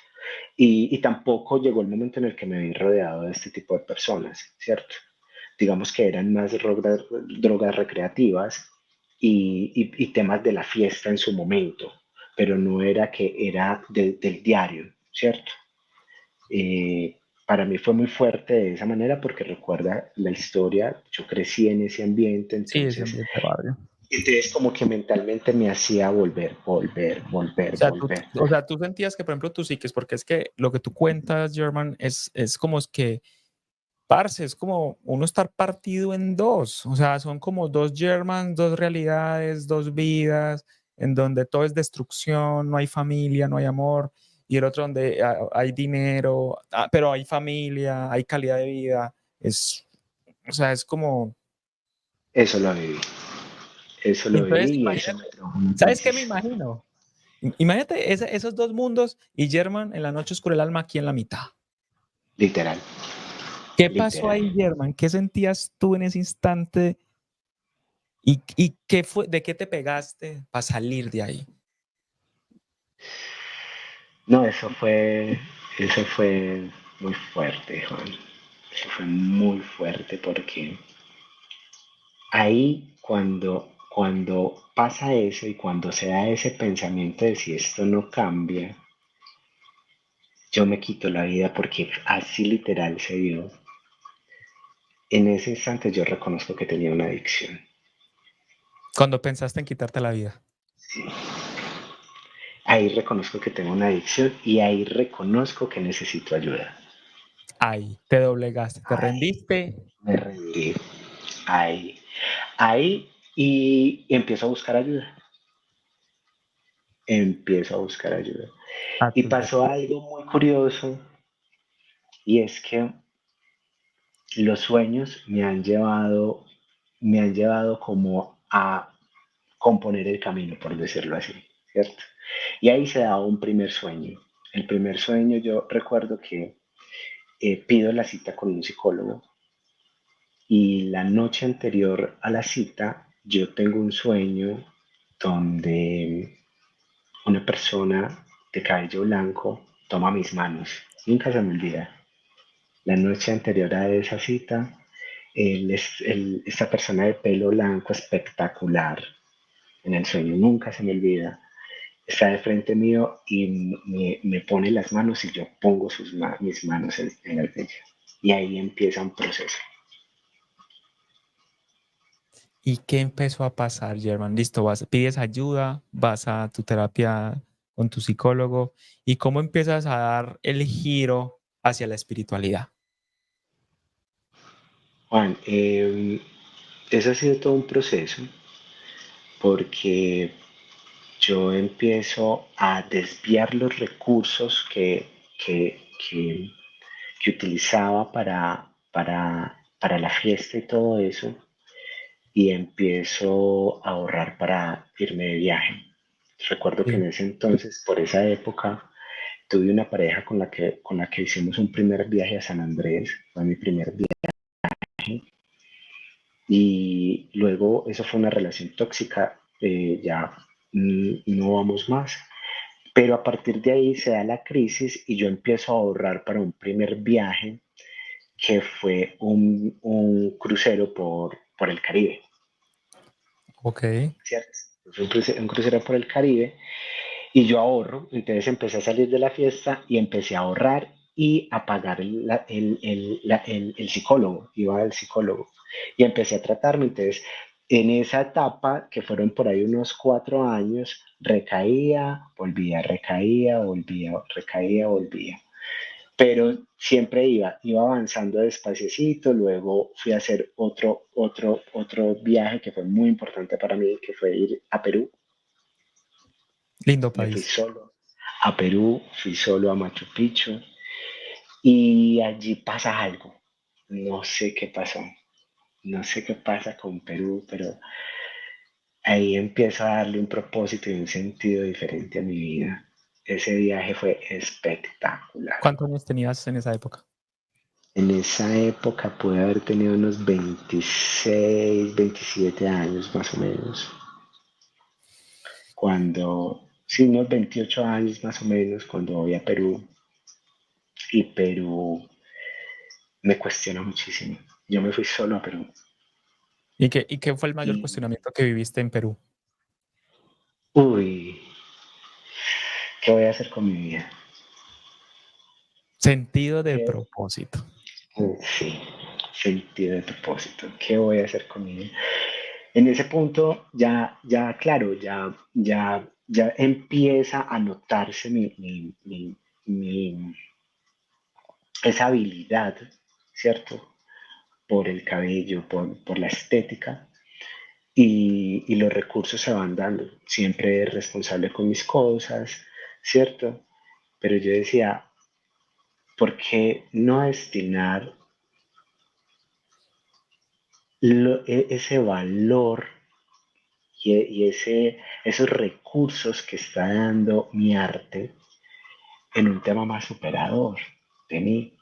Y tampoco llegó el momento en el que me vi rodeado de este tipo de personas, ¿cierto? Digamos que eran más drogas recreativas y temas de la fiesta en su momento, pero no era que era del diario, ¿cierto? Para mí fue muy fuerte de esa manera porque recuerda la historia, yo crecí en ese ambiente, Sí, ese ambiente de barrio. entonces como que mentalmente me hacía volver. O sea, tú sentías que, por ejemplo, tú psiques, porque es que lo que tú cuentas, German, es como es que, parce, es como uno estar partido en dos. O sea, son como dos Germans, dos realidades, dos vidas, en donde todo es destrucción, no hay familia, no hay amor. Y el otro donde hay dinero, pero hay familia, hay calidad de vida. O sea, es como... Eso lo viví, eso Y lo entonces, viví y eso imagínate, me trajo una ¿sabes qué me crisis, imagino? Imagínate esos dos mundos y German en la noche oscura del alma aquí en la mitad. literal, ¿Qué pasó literal. ahí, German? ¿Qué sentías tú en ese instante y qué fue, de qué te pegaste para salir de ahí? No, eso fue muy fuerte, Juan. Eso fue muy fuerte porque ahí cuando pasa eso y cuando se da ese pensamiento de si esto no cambia, yo me quito la vida porque así literal se dio. En ese instante yo reconozco que tenía una adicción. Cuando pensaste en quitarte la vida. Sí. Ahí reconozco que tengo una adicción y ahí reconozco que necesito ayuda. Ahí, te doblegaste, te Ahí rendiste me rendí. Ahí, ahí y empiezo a buscar ayuda. Empiezo a buscar ayuda. a Y tus pasó algo muy curioso Y es que los sueños me han llevado como a componer el camino, por decirlo así, ¿cierto? Y ahí se da un primer sueño. El primer sueño yo recuerdo que pido la cita con un psicólogo y la noche anterior a la cita yo tengo un sueño donde una persona de cabello blanco toma mis manos. Nunca se me olvida. La noche anterior a esa cita, esta persona de pelo blanco espectacular en el sueño, nunca se me olvida, está de frente mío y me pone las manos y yo pongo mis manos en el de ella. Y ahí empieza un proceso. ¿Y qué empezó a pasar, German? Listo, pides ayuda, vas a tu terapia con tu psicólogo y cómo empiezas a dar el giro hacia la espiritualidad. Juan, eso ha sido todo un proceso porque yo empiezo a desviar los recursos que utilizaba para la fiesta y todo eso y empiezo a ahorrar para irme de viaje. Recuerdo que en Sí. ese entonces, por esa época, tuve una pareja con la que hicimos un primer viaje a San Andrés, fue mi primer viaje, y luego eso fue una relación tóxica, ya no vamos más, pero a partir de ahí se da la crisis y yo empiezo a ahorrar para un primer viaje que fue un crucero por el Caribe, Ok. ¿cierto? Fue un crucero por el Caribe y yo ahorro, entonces empecé a salir de la fiesta y empecé a ahorrar y a pagar el psicólogo, iba al psicólogo y empecé a tratarme, entonces en esa etapa, que fueron por ahí unos 4 años, recaía, volvía, recaía, volvía, recaía, volvía. Pero siempre iba avanzando despaciecito, luego fui a hacer otro viaje que fue muy importante para mí, que fue ir a Perú. Lindo Me fui país. solo a Perú, fui solo a Machu Picchu y allí pasa algo. No sé qué pasó, no sé qué pasa con Perú, pero ahí empiezo a darle un propósito y un sentido diferente a mi vida. Ese viaje fue espectacular. ¿Cuántos años tenías en esa época? En esa época pude haber tenido unos 26, 27 años más o menos. Sí, unos 28 años más o menos, cuando voy a Perú. Y Perú me cuestiona muchísimo. Yo me fui solo a Perú. ¿Y qué fue el mayor Y, cuestionamiento que viviste en Perú? uy, ¿qué voy a hacer con mi vida? Sentido de ¿Qué? propósito. Sí, sentido de propósito. ¿Qué voy a hacer con mi vida? En ese punto ya claro, ya empieza a notarse mi- esa habilidad, ¿cierto? Por el cabello, por la estética, y los recursos se van dando. Siempre responsable con mis cosas, ¿cierto? Pero yo decía, ¿por qué no destinar ese valor esos recursos que está dando mi arte en un tema más superador de mí,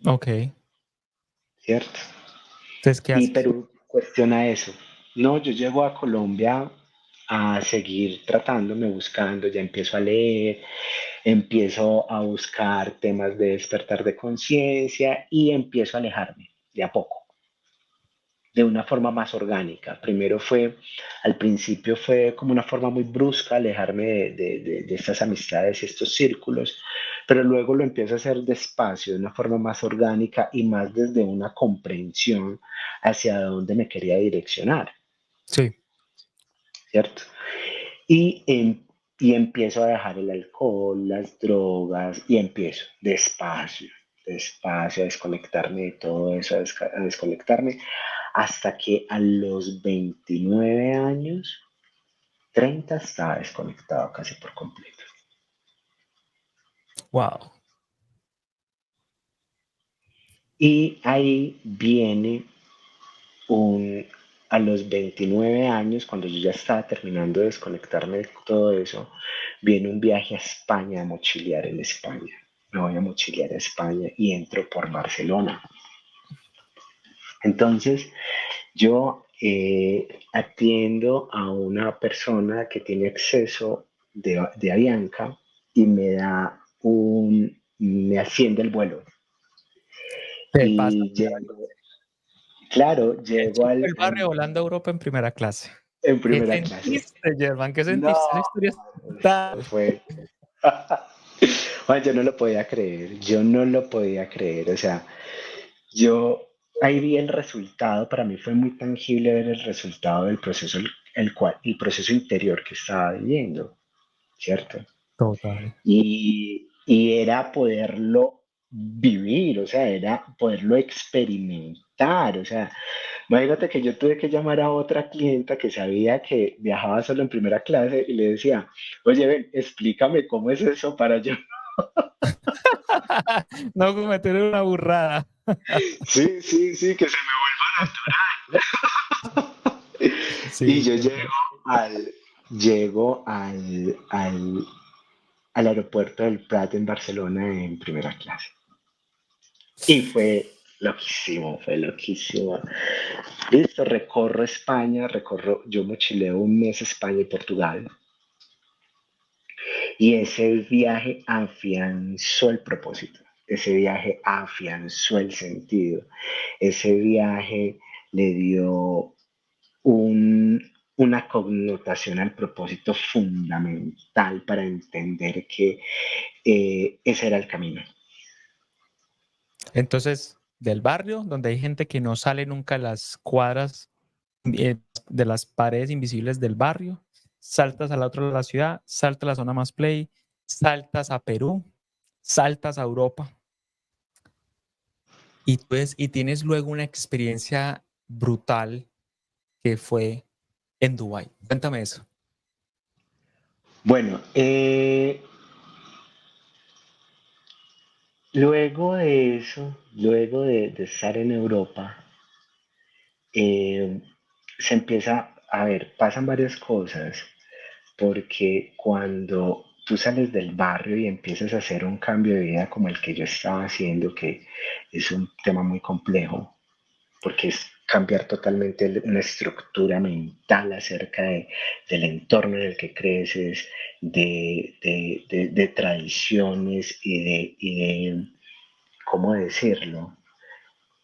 Ok. ¿cierto? Entonces, ¿qué Y haces? Perú cuestiona eso. No, yo llego a Colombia a seguir tratándome, buscando, ya empiezo a leer, empiezo a buscar temas de despertar de conciencia y empiezo a alejarme de a poco, de una forma más orgánica. Al principio fue como una forma muy brusca alejarme de estas amistades y estos círculos, pero luego lo empiezo a hacer despacio, de una forma más orgánica y más desde una comprensión hacia dónde me quería direccionar, Sí. ¿cierto? Y, y empiezo a dejar el alcohol, las drogas, y empiezo despacio a desconectarme de todo eso, a desconectarme, hasta que a los 29 años, 30 estaba desconectado casi por completo. Wow. Y ahí viene un, a los 29 años, cuando yo ya estaba terminando de desconectarme de todo eso, viene un viaje a España, a mochilear en España. Me voy a mochilear a España y entro por Barcelona. Entonces, yo atiendo a una persona que tiene acceso de Avianca y me asciende el vuelo. ¿Qué pasa? Y llego, claro, El llego chico del barrio volando a Europa en primera clase. en ¿Qué primera clase. sentiste, Germán? ¿Qué No, sentiste? Esa historia es brutal. fue. Bueno, yo no lo podía creer, yo no lo podía creer. O sea, yo ahí vi el resultado, para mí fue muy tangible ver el resultado del proceso, el proceso interior que estaba viviendo, ¿cierto? Total. Y era poderlo vivir, o sea, era poderlo experimentar, o sea, imagínate que yo tuve que llamar a otra clienta que sabía que viajaba solo en primera clase y le decía, oye, ven, explícame cómo es eso para yo. No cometer una burrada. Sí, sí, sí, que se me... Y Sí, yo total. al, llego al aeropuerto del Prat en Barcelona en primera clase. Y fue loquísimo. Listo, recorro España, yo mochileo un mes España y Portugal. Y ese viaje afianzó el propósito, ese viaje afianzó el sentido, ese viaje le dio una connotación al propósito fundamental para entender que ese era el camino. Entonces, del barrio, donde hay gente que no sale nunca a las cuadras de las paredes invisibles del barrio, saltas al otro lado de la ciudad, saltas a la zona más play, saltas a Perú, saltas a Europa y tienes luego una experiencia brutal que fue en Dubái. Cuéntame eso. Bueno, luego de eso, luego de estar en Europa, eh, se empieza a ver, pasan varias cosas, porque cuando tú sales del barrio y empiezas a hacer un cambio de vida como el que yo estaba haciendo, que es un tema muy complejo, porque es cambiar totalmente una estructura mental acerca del entorno en el que creces, de tradiciones y de, ¿cómo decirlo?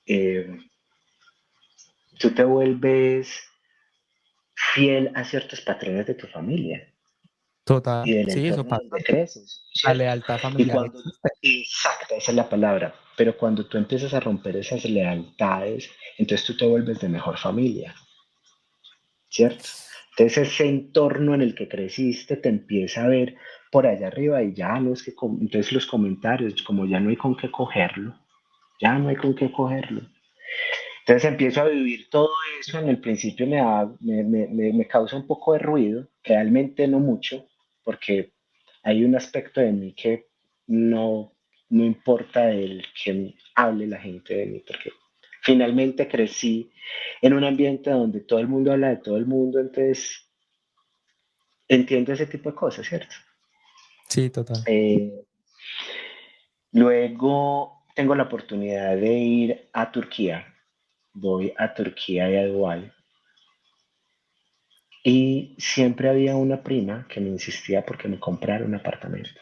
Eh, Tú te vuelves fiel a ciertos patrones de tu familia y Total. del Sí, eso entorno pasa. donde creces, La ¿cierto? lealtad Y familiar cuando, existe. exacto, esa es la palabra, pero cuando tú empiezas a romper esas lealtades, entonces tú te vuelves de mejor familia, ¿cierto? Entonces ese entorno en el que creciste te empieza a ver por allá arriba y ya no es que, entonces los comentarios, como ya no hay con qué cogerlo, ya no hay con qué cogerlo. Entonces empiezo a vivir todo eso. En el principio me causa un poco de ruido, realmente no mucho, porque hay un aspecto de mí que no, no importa el que hable la gente de mí, porque finalmente crecí en un ambiente donde todo el mundo habla de todo el mundo, entonces entiendo ese tipo de cosas, ¿cierto? Sí, total. Eh, Luego tengo la oportunidad de ir a Turquía. Voy a Turquía y a Dubái. Y siempre había una prima que me insistía porque me comprara un apartamento.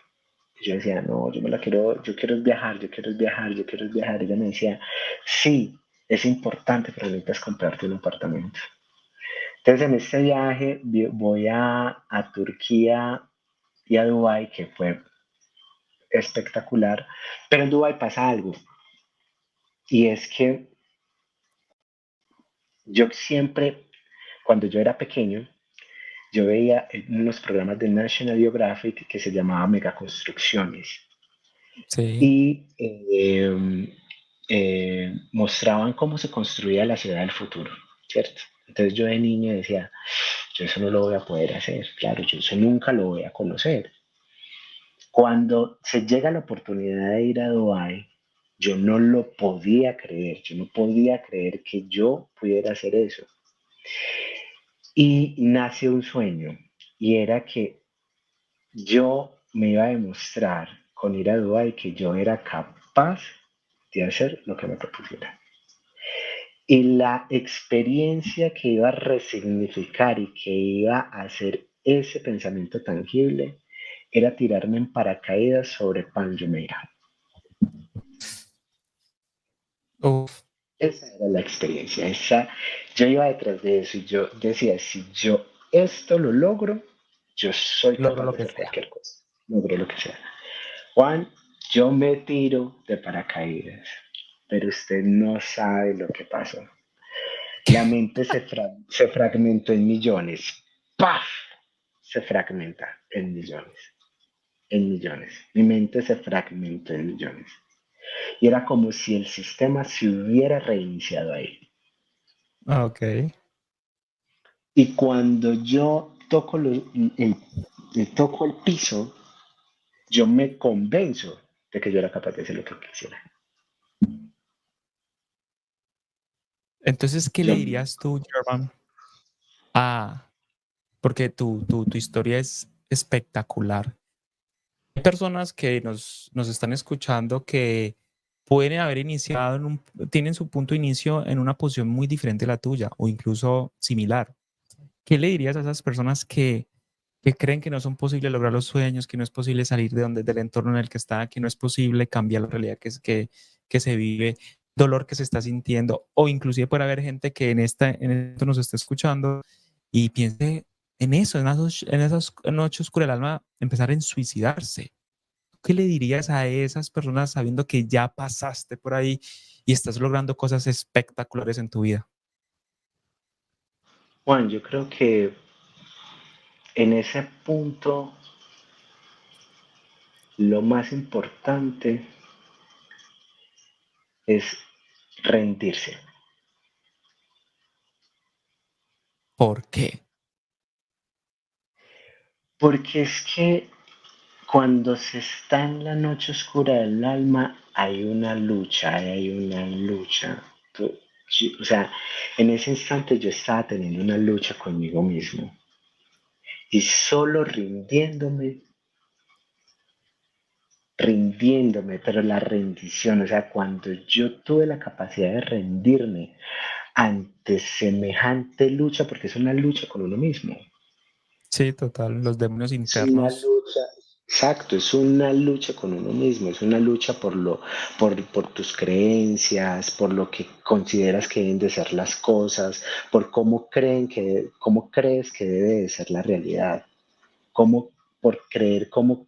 Y yo decía, no, yo me la quiero, yo quiero viajar, yo quiero viajar, yo quiero viajar. Y ella me decía, sí, es importante, pero necesitas comprarte un apartamento. Entonces en este viaje voy a Turquía y a Dubái, que fue espectacular, pero en Dubái pasa algo, y es que yo siempre, cuando yo era pequeño, yo veía unos programas de National Geographic que se llamaba Megaconstrucciones Sí. y mostraban cómo se construía la ciudad del futuro, ¿cierto? Entonces yo de niño decía, yo eso no lo voy a poder hacer, claro, yo eso nunca lo voy a conocer. Cuando se llega la oportunidad de ir a Dubái, Yo no lo podía creer, yo no podía creer que yo pudiera hacer eso. Y nace un sueño, y era que yo me iba a demostrar con ir a Dubái que yo era capaz de hacer lo que me propusiera. Y la experiencia que iba a resignificar y que iba a hacer ese pensamiento tangible era tirarme en paracaídas sobre Pan Jumeirah. Uf, Esa era la experiencia. Yo iba detrás de eso y yo decía, si yo esto lo logro, yo soy logro capaz lo de que hacer sea. cualquier cosa. Logro lo que sea. Juan, yo me tiro de paracaídas, pero usted no sabe lo que pasó. La mente se fragmentó en millones. ¡Paf! Se fragmenta en millones. En millones. Mi mente se fragmentó en millones. Y era como si el sistema se hubiera reiniciado ahí. Ok. Y cuando yo toco el piso, yo me convenzo de que yo era capaz de hacer lo que quisiera. Entonces, ¿qué le Yo, dirías tú, German? Ah, porque tu historia es espectacular. Hay personas que nos están escuchando que pueden haber iniciado tienen su punto de inicio en una posición muy diferente a la tuya o incluso similar. ¿Qué le dirías a esas personas que creen que no son posibles lograr los sueños, que no es posible salir del entorno en el que está, que no es posible cambiar la realidad que se vive, dolor que se está sintiendo, o inclusive puede haber gente que en esto nos está escuchando y piense en eso, en esas noches oscuras del alma, empezar en suicidarse? ¿Qué le dirías a esas personas sabiendo que ya pasaste por ahí y estás logrando cosas espectaculares en tu vida? Juan, yo creo que en ese punto lo más importante es rendirse. ¿Por qué? Porque es que cuando se está en la noche oscura del alma hay una lucha, hay una lucha. O sea, en ese instante yo estaba teniendo una lucha conmigo mismo y solo rindiéndome, pero la rendición, o sea, cuando yo tuve la capacidad de rendirme ante semejante lucha, porque es una lucha con uno mismo, Sí, total, los demonios es una internos. lucha, exacto, es una lucha con uno mismo, es una lucha por tus creencias, por lo que consideras que deben de ser las cosas, por cómo crees que debe de ser la realidad, cómo, por creer cómo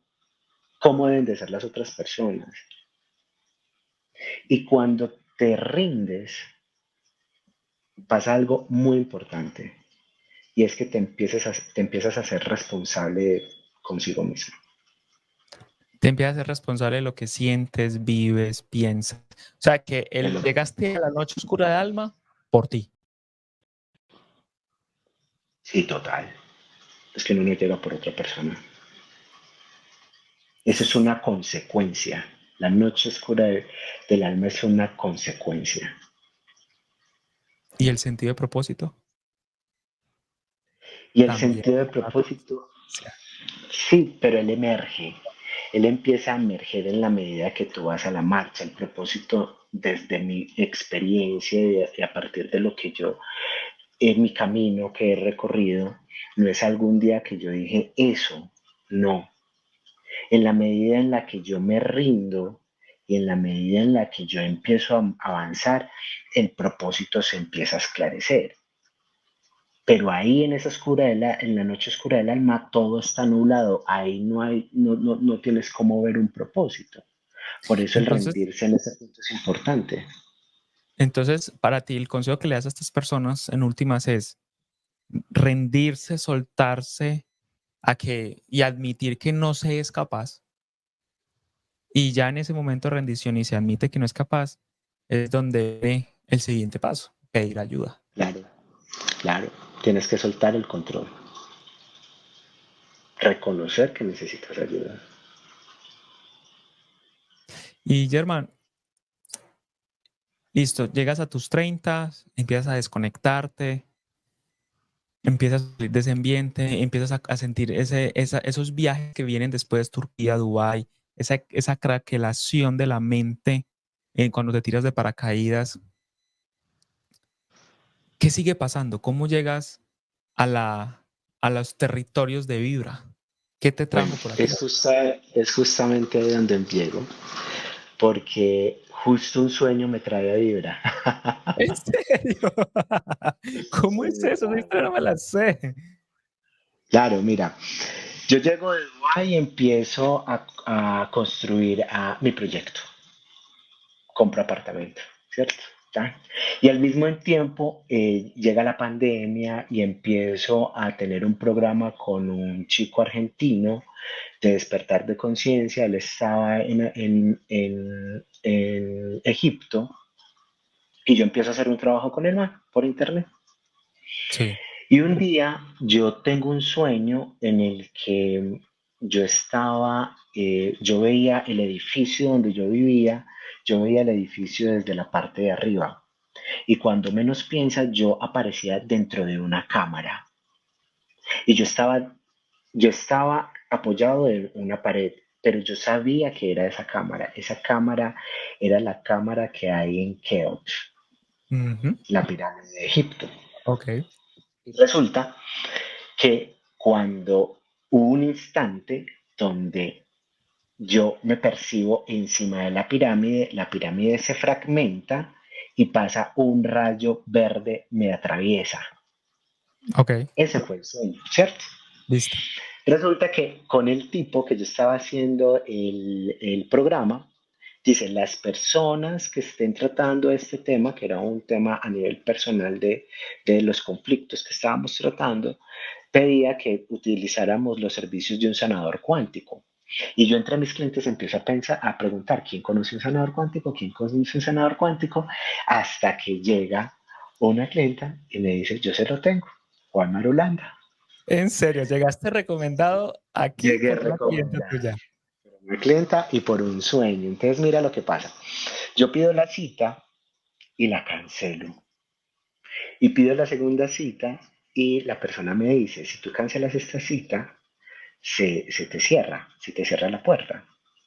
deben de ser las otras personas. Y cuando te rindes, pasa algo muy importante, y es que te empiezas a ser responsable consigo mismo. Te empiezas a ser responsable de lo que sientes, vives, piensas. O sea, que llegaste a la noche oscura del alma por ti. Sí, total. Es que uno no llega por otra persona. Esa es una consecuencia. La noche oscura del alma es una consecuencia. Y el sentido de propósito Y el también sentido de es una propósito, consecuencia. sí, pero él emerge. Él empieza a emerger en la medida que tú vas a la marcha. El propósito, desde mi experiencia y a partir de lo que yo, en mi camino que he recorrido, no es algún día que yo dije eso. No. En la medida en la que yo me rindo y en la medida en la que yo empiezo a avanzar, el propósito se empieza a esclarecer. Pero ahí en esa en la noche oscura del alma, todo está nublado. Ahí no tienes cómo ver un propósito. Por eso el Entonces, rendirse en ese punto es importante. entonces, para ti, el consejo que le das a estas personas en últimas es rendirse, soltarse y admitir que no se es capaz. Y ya en ese momento de rendición y se admite que no es capaz, es donde viene el siguiente paso, pedir ayuda. Claro, claro. Tienes que soltar el control. Reconocer que necesitas ayuda. Y Germán, listo, llegas a tus 30, empiezas a desconectarte, empiezas a salir de ese ambiente, empiezas a sentir esos viajes que vienen después, Turquía, Dubái, esa craquelación de la mente cuando te tiras de paracaídas. ¿Qué sigue pasando? ¿Cómo llegas a los territorios de Vibra? ¿Qué te Bueno, trajo por aquí? es justamente de donde empiezo, porque justo un sueño me trae a Vibra. ¿En serio? ¿Cómo es Sí, eso? Esa historia no me la sé. claro, mira, yo llego de Dubái y empiezo a construir mi proyecto. Compro apartamento, ¿cierto? ¿Ya? Y al mismo tiempo llega la pandemia y empiezo a tener un programa con un chico argentino de despertar de conciencia. Él estaba en Egipto y yo empiezo a hacer un trabajo con él por internet. Sí. Y un día yo tengo un sueño en el que yo veía el edificio donde yo vivía, yo veía el edificio desde la parte de arriba. Y cuando menos piensas, yo aparecía dentro de una cámara. Y yo estaba apoyado en una pared, pero yo sabía que era esa cámara. Esa cámara era la cámara que hay en Keops, Ujú. la pirámide de Egipto. Ok. Y resulta que cuando hubo un instante donde yo me percibo encima de la pirámide se fragmenta y pasa un rayo verde, me atraviesa. Ok. Ese fue el sueño, ¿cierto? Listo. Resulta que con el tipo que yo estaba haciendo el programa, dice, las personas que estén tratando este tema, que era un tema a nivel personal de los conflictos que estábamos tratando, pedía que utilizáramos los servicios de un sanador cuántico. Y yo entre mis clientes empiezo a pensar, a preguntar quién conoce un sanador cuántico, quién conoce un sanador cuántico, hasta que llega una clienta y me dice, yo se lo tengo, Juan Marulanda. En serio, llegaste recomendado aquí Llegué por una clienta recomendado tuya. por una clienta y por un sueño. Entonces mira lo que pasa. Yo pido la cita y la cancelo. Y pido la segunda cita y la persona me dice, si tú cancelas esta cita, se te cierra la puerta.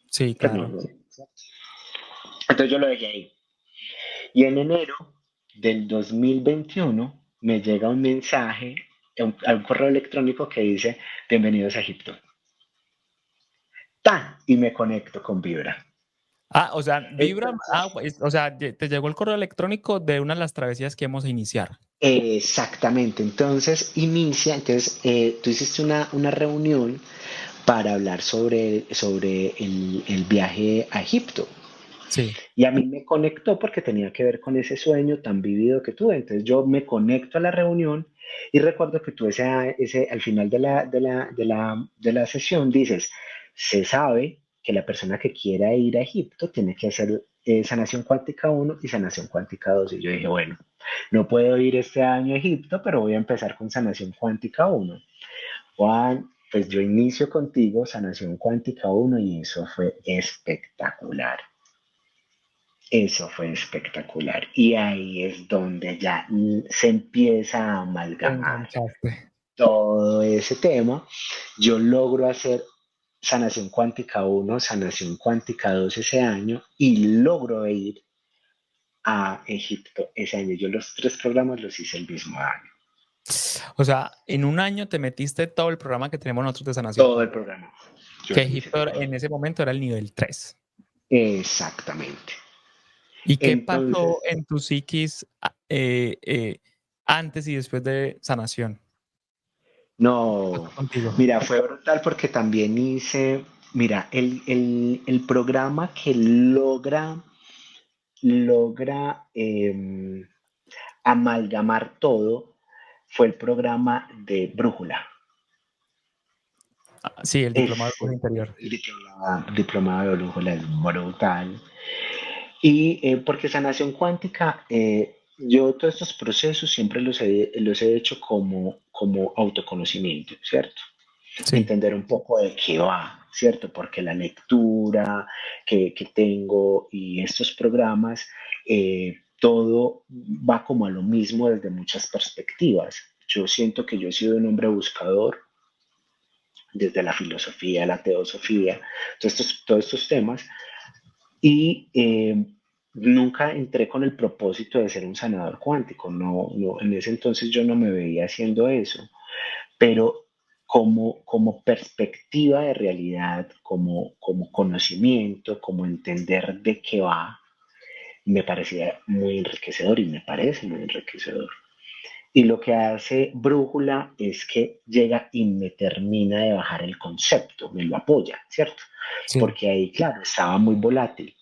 Sí, Pues no, claro. no. Entonces yo lo dejé ahí. Y en enero del 2021 me llega un mensaje a un correo electrónico que dice, bienvenidos a Egipto. ¡Tan! Y me conecto con Vibra. Ah, o sea, Vibra, Entonces, pues, o sea, te llegó el correo electrónico de una de las travesías que vamos a iniciar. exactamente, entonces tú hiciste una reunión para hablar sobre el viaje a Egipto. Sí. Y a mí me conectó porque tenía que ver con ese sueño tan vivido que tuve. Entonces yo me conecto a la reunión y recuerdo que tú al final de la sesión dices, se sabe que la persona que quiera ir a Egipto tiene que hacer sanación cuántica uno y sanación cuántica 2. Y yo dije, bueno, no puedo ir este año a Egipto, pero voy a empezar con sanación cuántica uno. Juan, pues yo inicio contigo sanación cuántica uno y eso fue espectacular. Eso fue espectacular. Y ahí es donde ya se empieza a Te amalgamar enganchaste. todo ese tema. Yo logro hacer sanación cuántica uno, sanación cuántica 2 ese año y logro ir a Egipto ese año. Yo los tres programas los hice el mismo año. O sea, en un año te metiste todo el programa que tenemos nosotros de sanación Todo el cuántica, programa. Yo que lo hice Egipto todo. en ese momento era el nivel 3. Exactamente. ¿Y qué pasó Entonces, en tu psiquis antes y después de sanación? ¿Qué pasó no, contigo? mira, fue brutal porque también mira, el programa que logra amalgamar todo fue el programa de Brújula. Ah, sí, el diplomado de Es voz interior. el diplomado de Brújula es brutal. Y porque sanación cuántica, yo todos estos procesos siempre los he hecho como autoconocimiento, ¿cierto? Sí. Entender un poco de qué va, ¿cierto? Porque la lectura que tengo y estos programas todo va como a lo mismo desde muchas perspectivas. Yo siento que yo he sido un hombre buscador desde la filosofía, la teosofía, todos estos temas, y nunca entré con el propósito de ser un sanador cuántico. No, no, en ese entonces yo no me veía haciendo eso, pero como perspectiva de realidad, como conocimiento, como entender de qué va, me parecía muy enriquecedor y me parece muy enriquecedor. Y lo que hace Brújula es que llega y me termina de bajar el concepto, me lo apoya, ¿cierto? Sí. Porque ahí, claro, estaba muy volátil.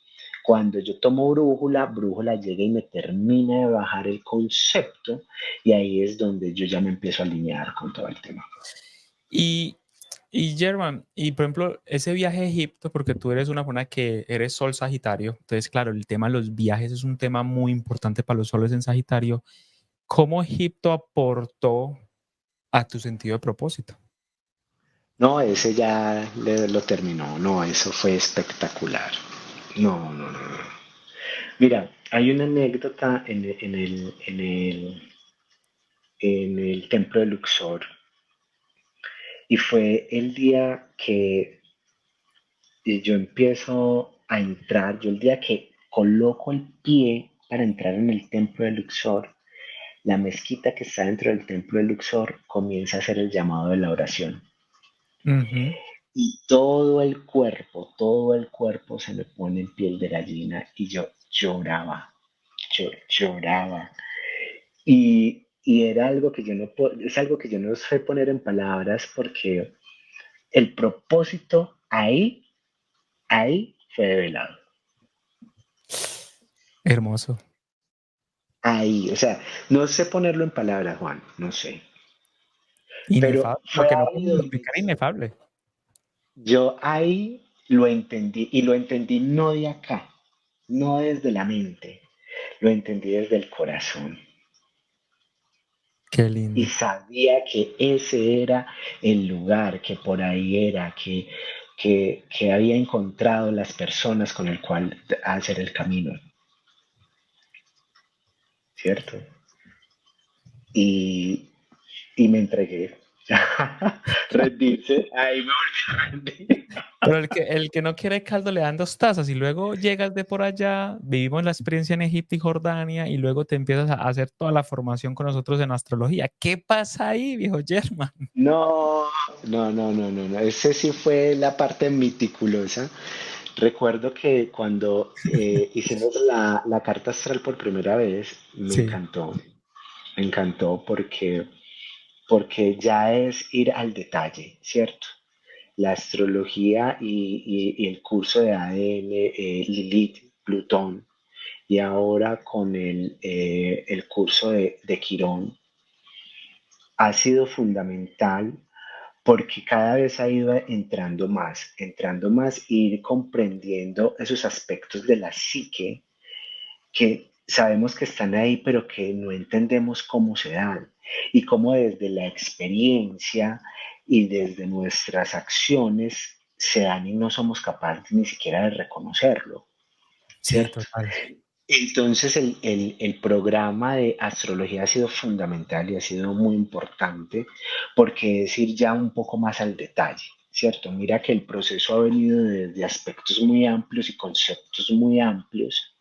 Cuando yo tomo Brújula, Brújula llega y me termina de bajar el concepto y ahí es donde yo ya me empiezo a alinear con todo el tema. Y, y German, y por ejemplo, ese viaje a Egipto, porque tú eres una persona que eres Sol Sagitario, entonces claro, el tema de los viajes es un tema muy importante para los soles en Sagitario. ¿Cómo Egipto aportó a tu sentido de propósito? No, ese ya lo terminó. No, eso fue espectacular. No, no, no, no. Mira, hay una anécdota en el templo de Luxor y fue el día que yo empiezo a entrar, yo el día que coloco el pie para entrar en el templo de Luxor, la mezquita que está dentro del templo de Luxor comienza a hacer el llamado de la oración. Ujú. Y todo el cuerpo se me pone en piel de gallina y yo lloraba, yo lloraba. Y era algo que yo no es algo que yo no sé poner en palabras porque el propósito ahí fue develado. Hermoso. Ahí, o sea, no sé ponerlo en palabras, Juan, no sé. Pero Inefable. Lo fue que no ahí podemos donde explicar, inefable. yo ahí lo entendí y lo entendí no de acá, no desde la mente, lo entendí desde el corazón. Qué Y lindo. sabía que ese era el lugar, que por ahí era, que había encontrado las personas con el cual hacer el camino, ¿cierto? Y, y me entregué. Rendirse, ahí me volví a rendir. Pero el que no quiere caldo le dan 2 tazas y luego llegas de por allá, vivimos la experiencia en Egipto y Jordania y luego te empiezas a hacer toda la formación con nosotros en astrología. ¿Qué pasa ahí, viejo German? No, no. Ese sí fue la parte meticulosa. Recuerdo que cuando hicimos la carta astral por primera vez, Sí, me encantó porque ya es ir al detalle, ¿cierto? La astrología y el curso de ADN, Lilith, Plutón, y ahora con el curso de Quirón, ha sido fundamental porque cada vez ha ido entrando más y ir comprendiendo esos aspectos de la psique que sabemos que están ahí, pero que no entendemos cómo se dan y cómo desde la experiencia y desde nuestras acciones se dan y no somos capaces ni siquiera de reconocerlo, sí, ¿cierto? total. Entonces el programa de astrología ha sido fundamental y ha sido muy importante porque es ir ya un poco más al detalle, ¿cierto? Mira que el proceso ha venido desde aspectos muy amplios y conceptos muy amplios,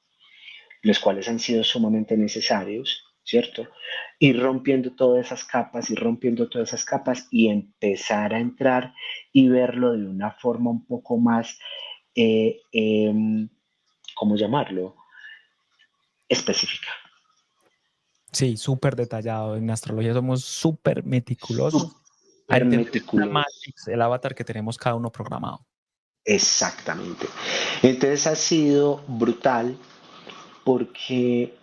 los cuales han sido sumamente necesarios, ¿cierto? Ir rompiendo todas esas capas, ir rompiendo todas esas capas y empezar a entrar y verlo de una forma un poco más, eh, eh, ¿cómo llamarlo? Específica. Sí, súper detallado. En astrología somos súper meticulosos a Súper entender la meticuloso. matrix, el avatar que tenemos cada uno programado. Exactamente. Entonces ha sido brutal porque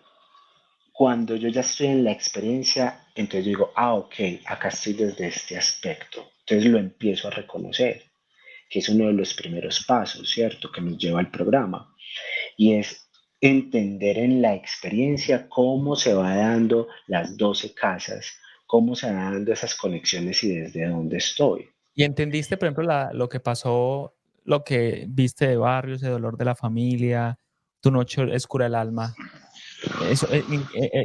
cuando yo ya estoy en la experiencia, entonces yo digo, ok, acá estoy desde este aspecto. Entonces lo empiezo a reconocer, que es uno de los primeros pasos, ¿cierto? Que nos lleva al programa. Y es entender en la experiencia cómo se va dando las 12 casas, cómo se van dando esas conexiones y desde dónde estoy. ¿Y entendiste, por ejemplo, lo que pasó, lo que viste de Barrios, ese dolor de la familia, tu noche oscura del alma?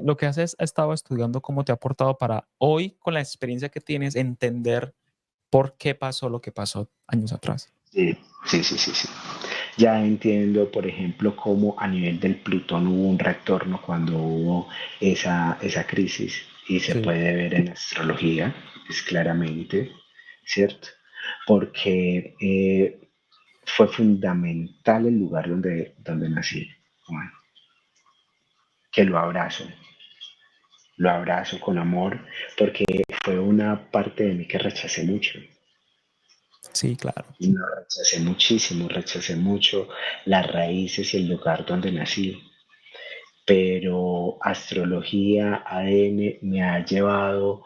lo que has estado estudiando, ¿cómo te ha aportado para hoy, con la experiencia que tienes, entender por qué pasó lo que pasó años atrás? Sí, sí, sí, sí, sí. Ya entiendo, por ejemplo, cómo a nivel del Plutón hubo un retorno cuando hubo esa crisis y se Sí. puede ver en astrología, es claramente, ¿cierto? Porque fue fundamental el lugar donde nací, Juan, que lo abrazo con amor, porque fue una parte de mí que rechacé mucho. Sí, claro. Y lo rechacé muchísimo, rechacé mucho las raíces y el lugar donde nací. Pero astrología, ADN me ha llevado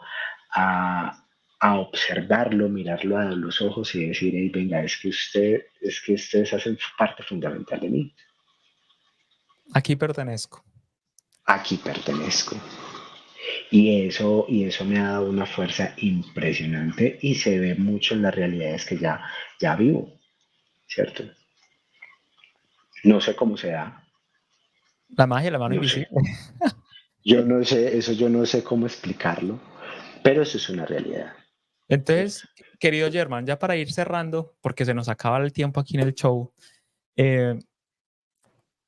a observarlo, mirarlo a los ojos y decir, hey, venga, es que ustedes hacen parte fundamental de mí. Aquí pertenezco. Aquí pertenezco. Y eso me ha dado una fuerza impresionante y se ve mucho en las realidades que ya vivo, ¿cierto? No sé cómo se da, La magia de la mano no sé. invisible. Yo no sé, eso yo no sé cómo explicarlo, pero eso es una realidad, ¿cierto? Entonces, querido Germán, ya para ir cerrando, porque se nos acaba el tiempo aquí en el show, eh,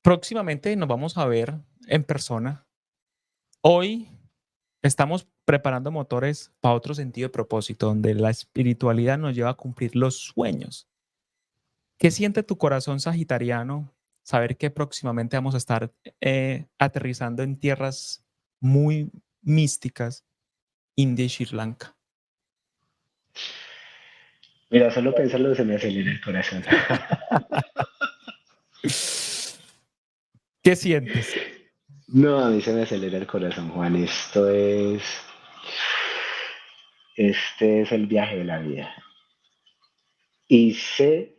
próximamente nos vamos a ver en persona. Hoy estamos preparando motores para otro sentido de propósito, donde la espiritualidad nos lleva a cumplir los sueños. ¿Qué siente tu corazón sagitariano? Saber que próximamente vamos a estar aterrizando en tierras muy místicas, India y Sri Lanka. Mira, solo pensarlo se me acelera el corazón. ¿Qué sientes? No, a mí se me acelera el corazón, Juan. Este es el viaje de la vida. Y sé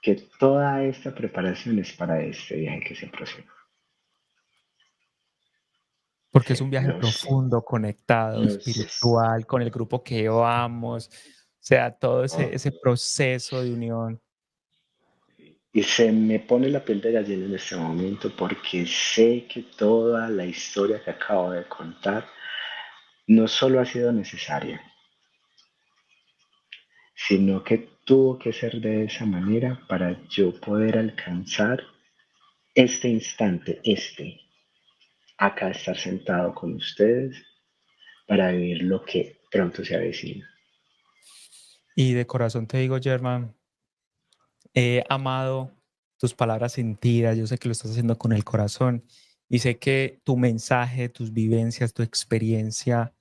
que toda esta preparación es para este viaje que se aproxima. Porque es Sí, un viaje lo sé, profundo, conectado, lo sé. espiritual, con el grupo que vamos, o sea, todo Oh, ese proceso de unión. y se me pone la piel de gallina en este momento porque sé que toda la historia que acabo de contar no solo ha sido necesaria, sino que tuvo que ser de esa manera para yo poder alcanzar este instante, acá estar sentado con ustedes para vivir lo que pronto se avecina. Y de corazón te digo, Germán, he amado tus palabras sentidas, yo sé que lo estás haciendo con el corazón y sé que tu mensaje, tus vivencias, tu experiencia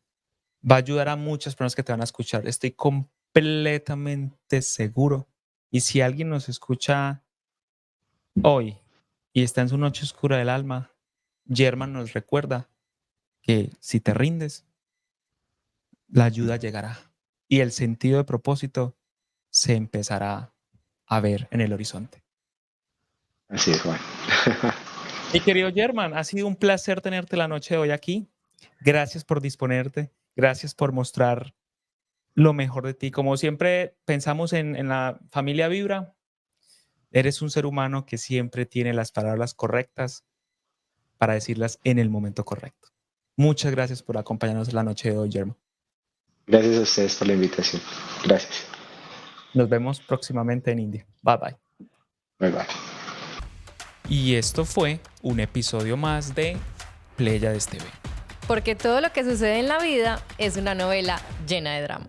va a ayudar a muchas personas que te van a escuchar. Estoy completamente seguro. Y si alguien nos escucha hoy y está en su noche oscura del alma, German nos recuerda que si te rindes, la ayuda llegará y el sentido de propósito se empezará a ver en el horizonte. Así es, Juan. Mi querido German, ha sido un placer tenerte la noche de hoy aquí. Gracias por disponerte, gracias por mostrar lo mejor de ti. Como siempre pensamos en la familia Vibra, eres un ser humano que siempre tiene las palabras correctas para decirlas en el momento correcto. Muchas gracias por acompañarnos la noche de hoy, German. Gracias a ustedes por la invitación. Gracias. Nos vemos próximamente en India. Bye bye. Bye bye. Y esto fue un episodio más de Pléyades TV. Porque todo lo que sucede en la vida es una novela llena de drama.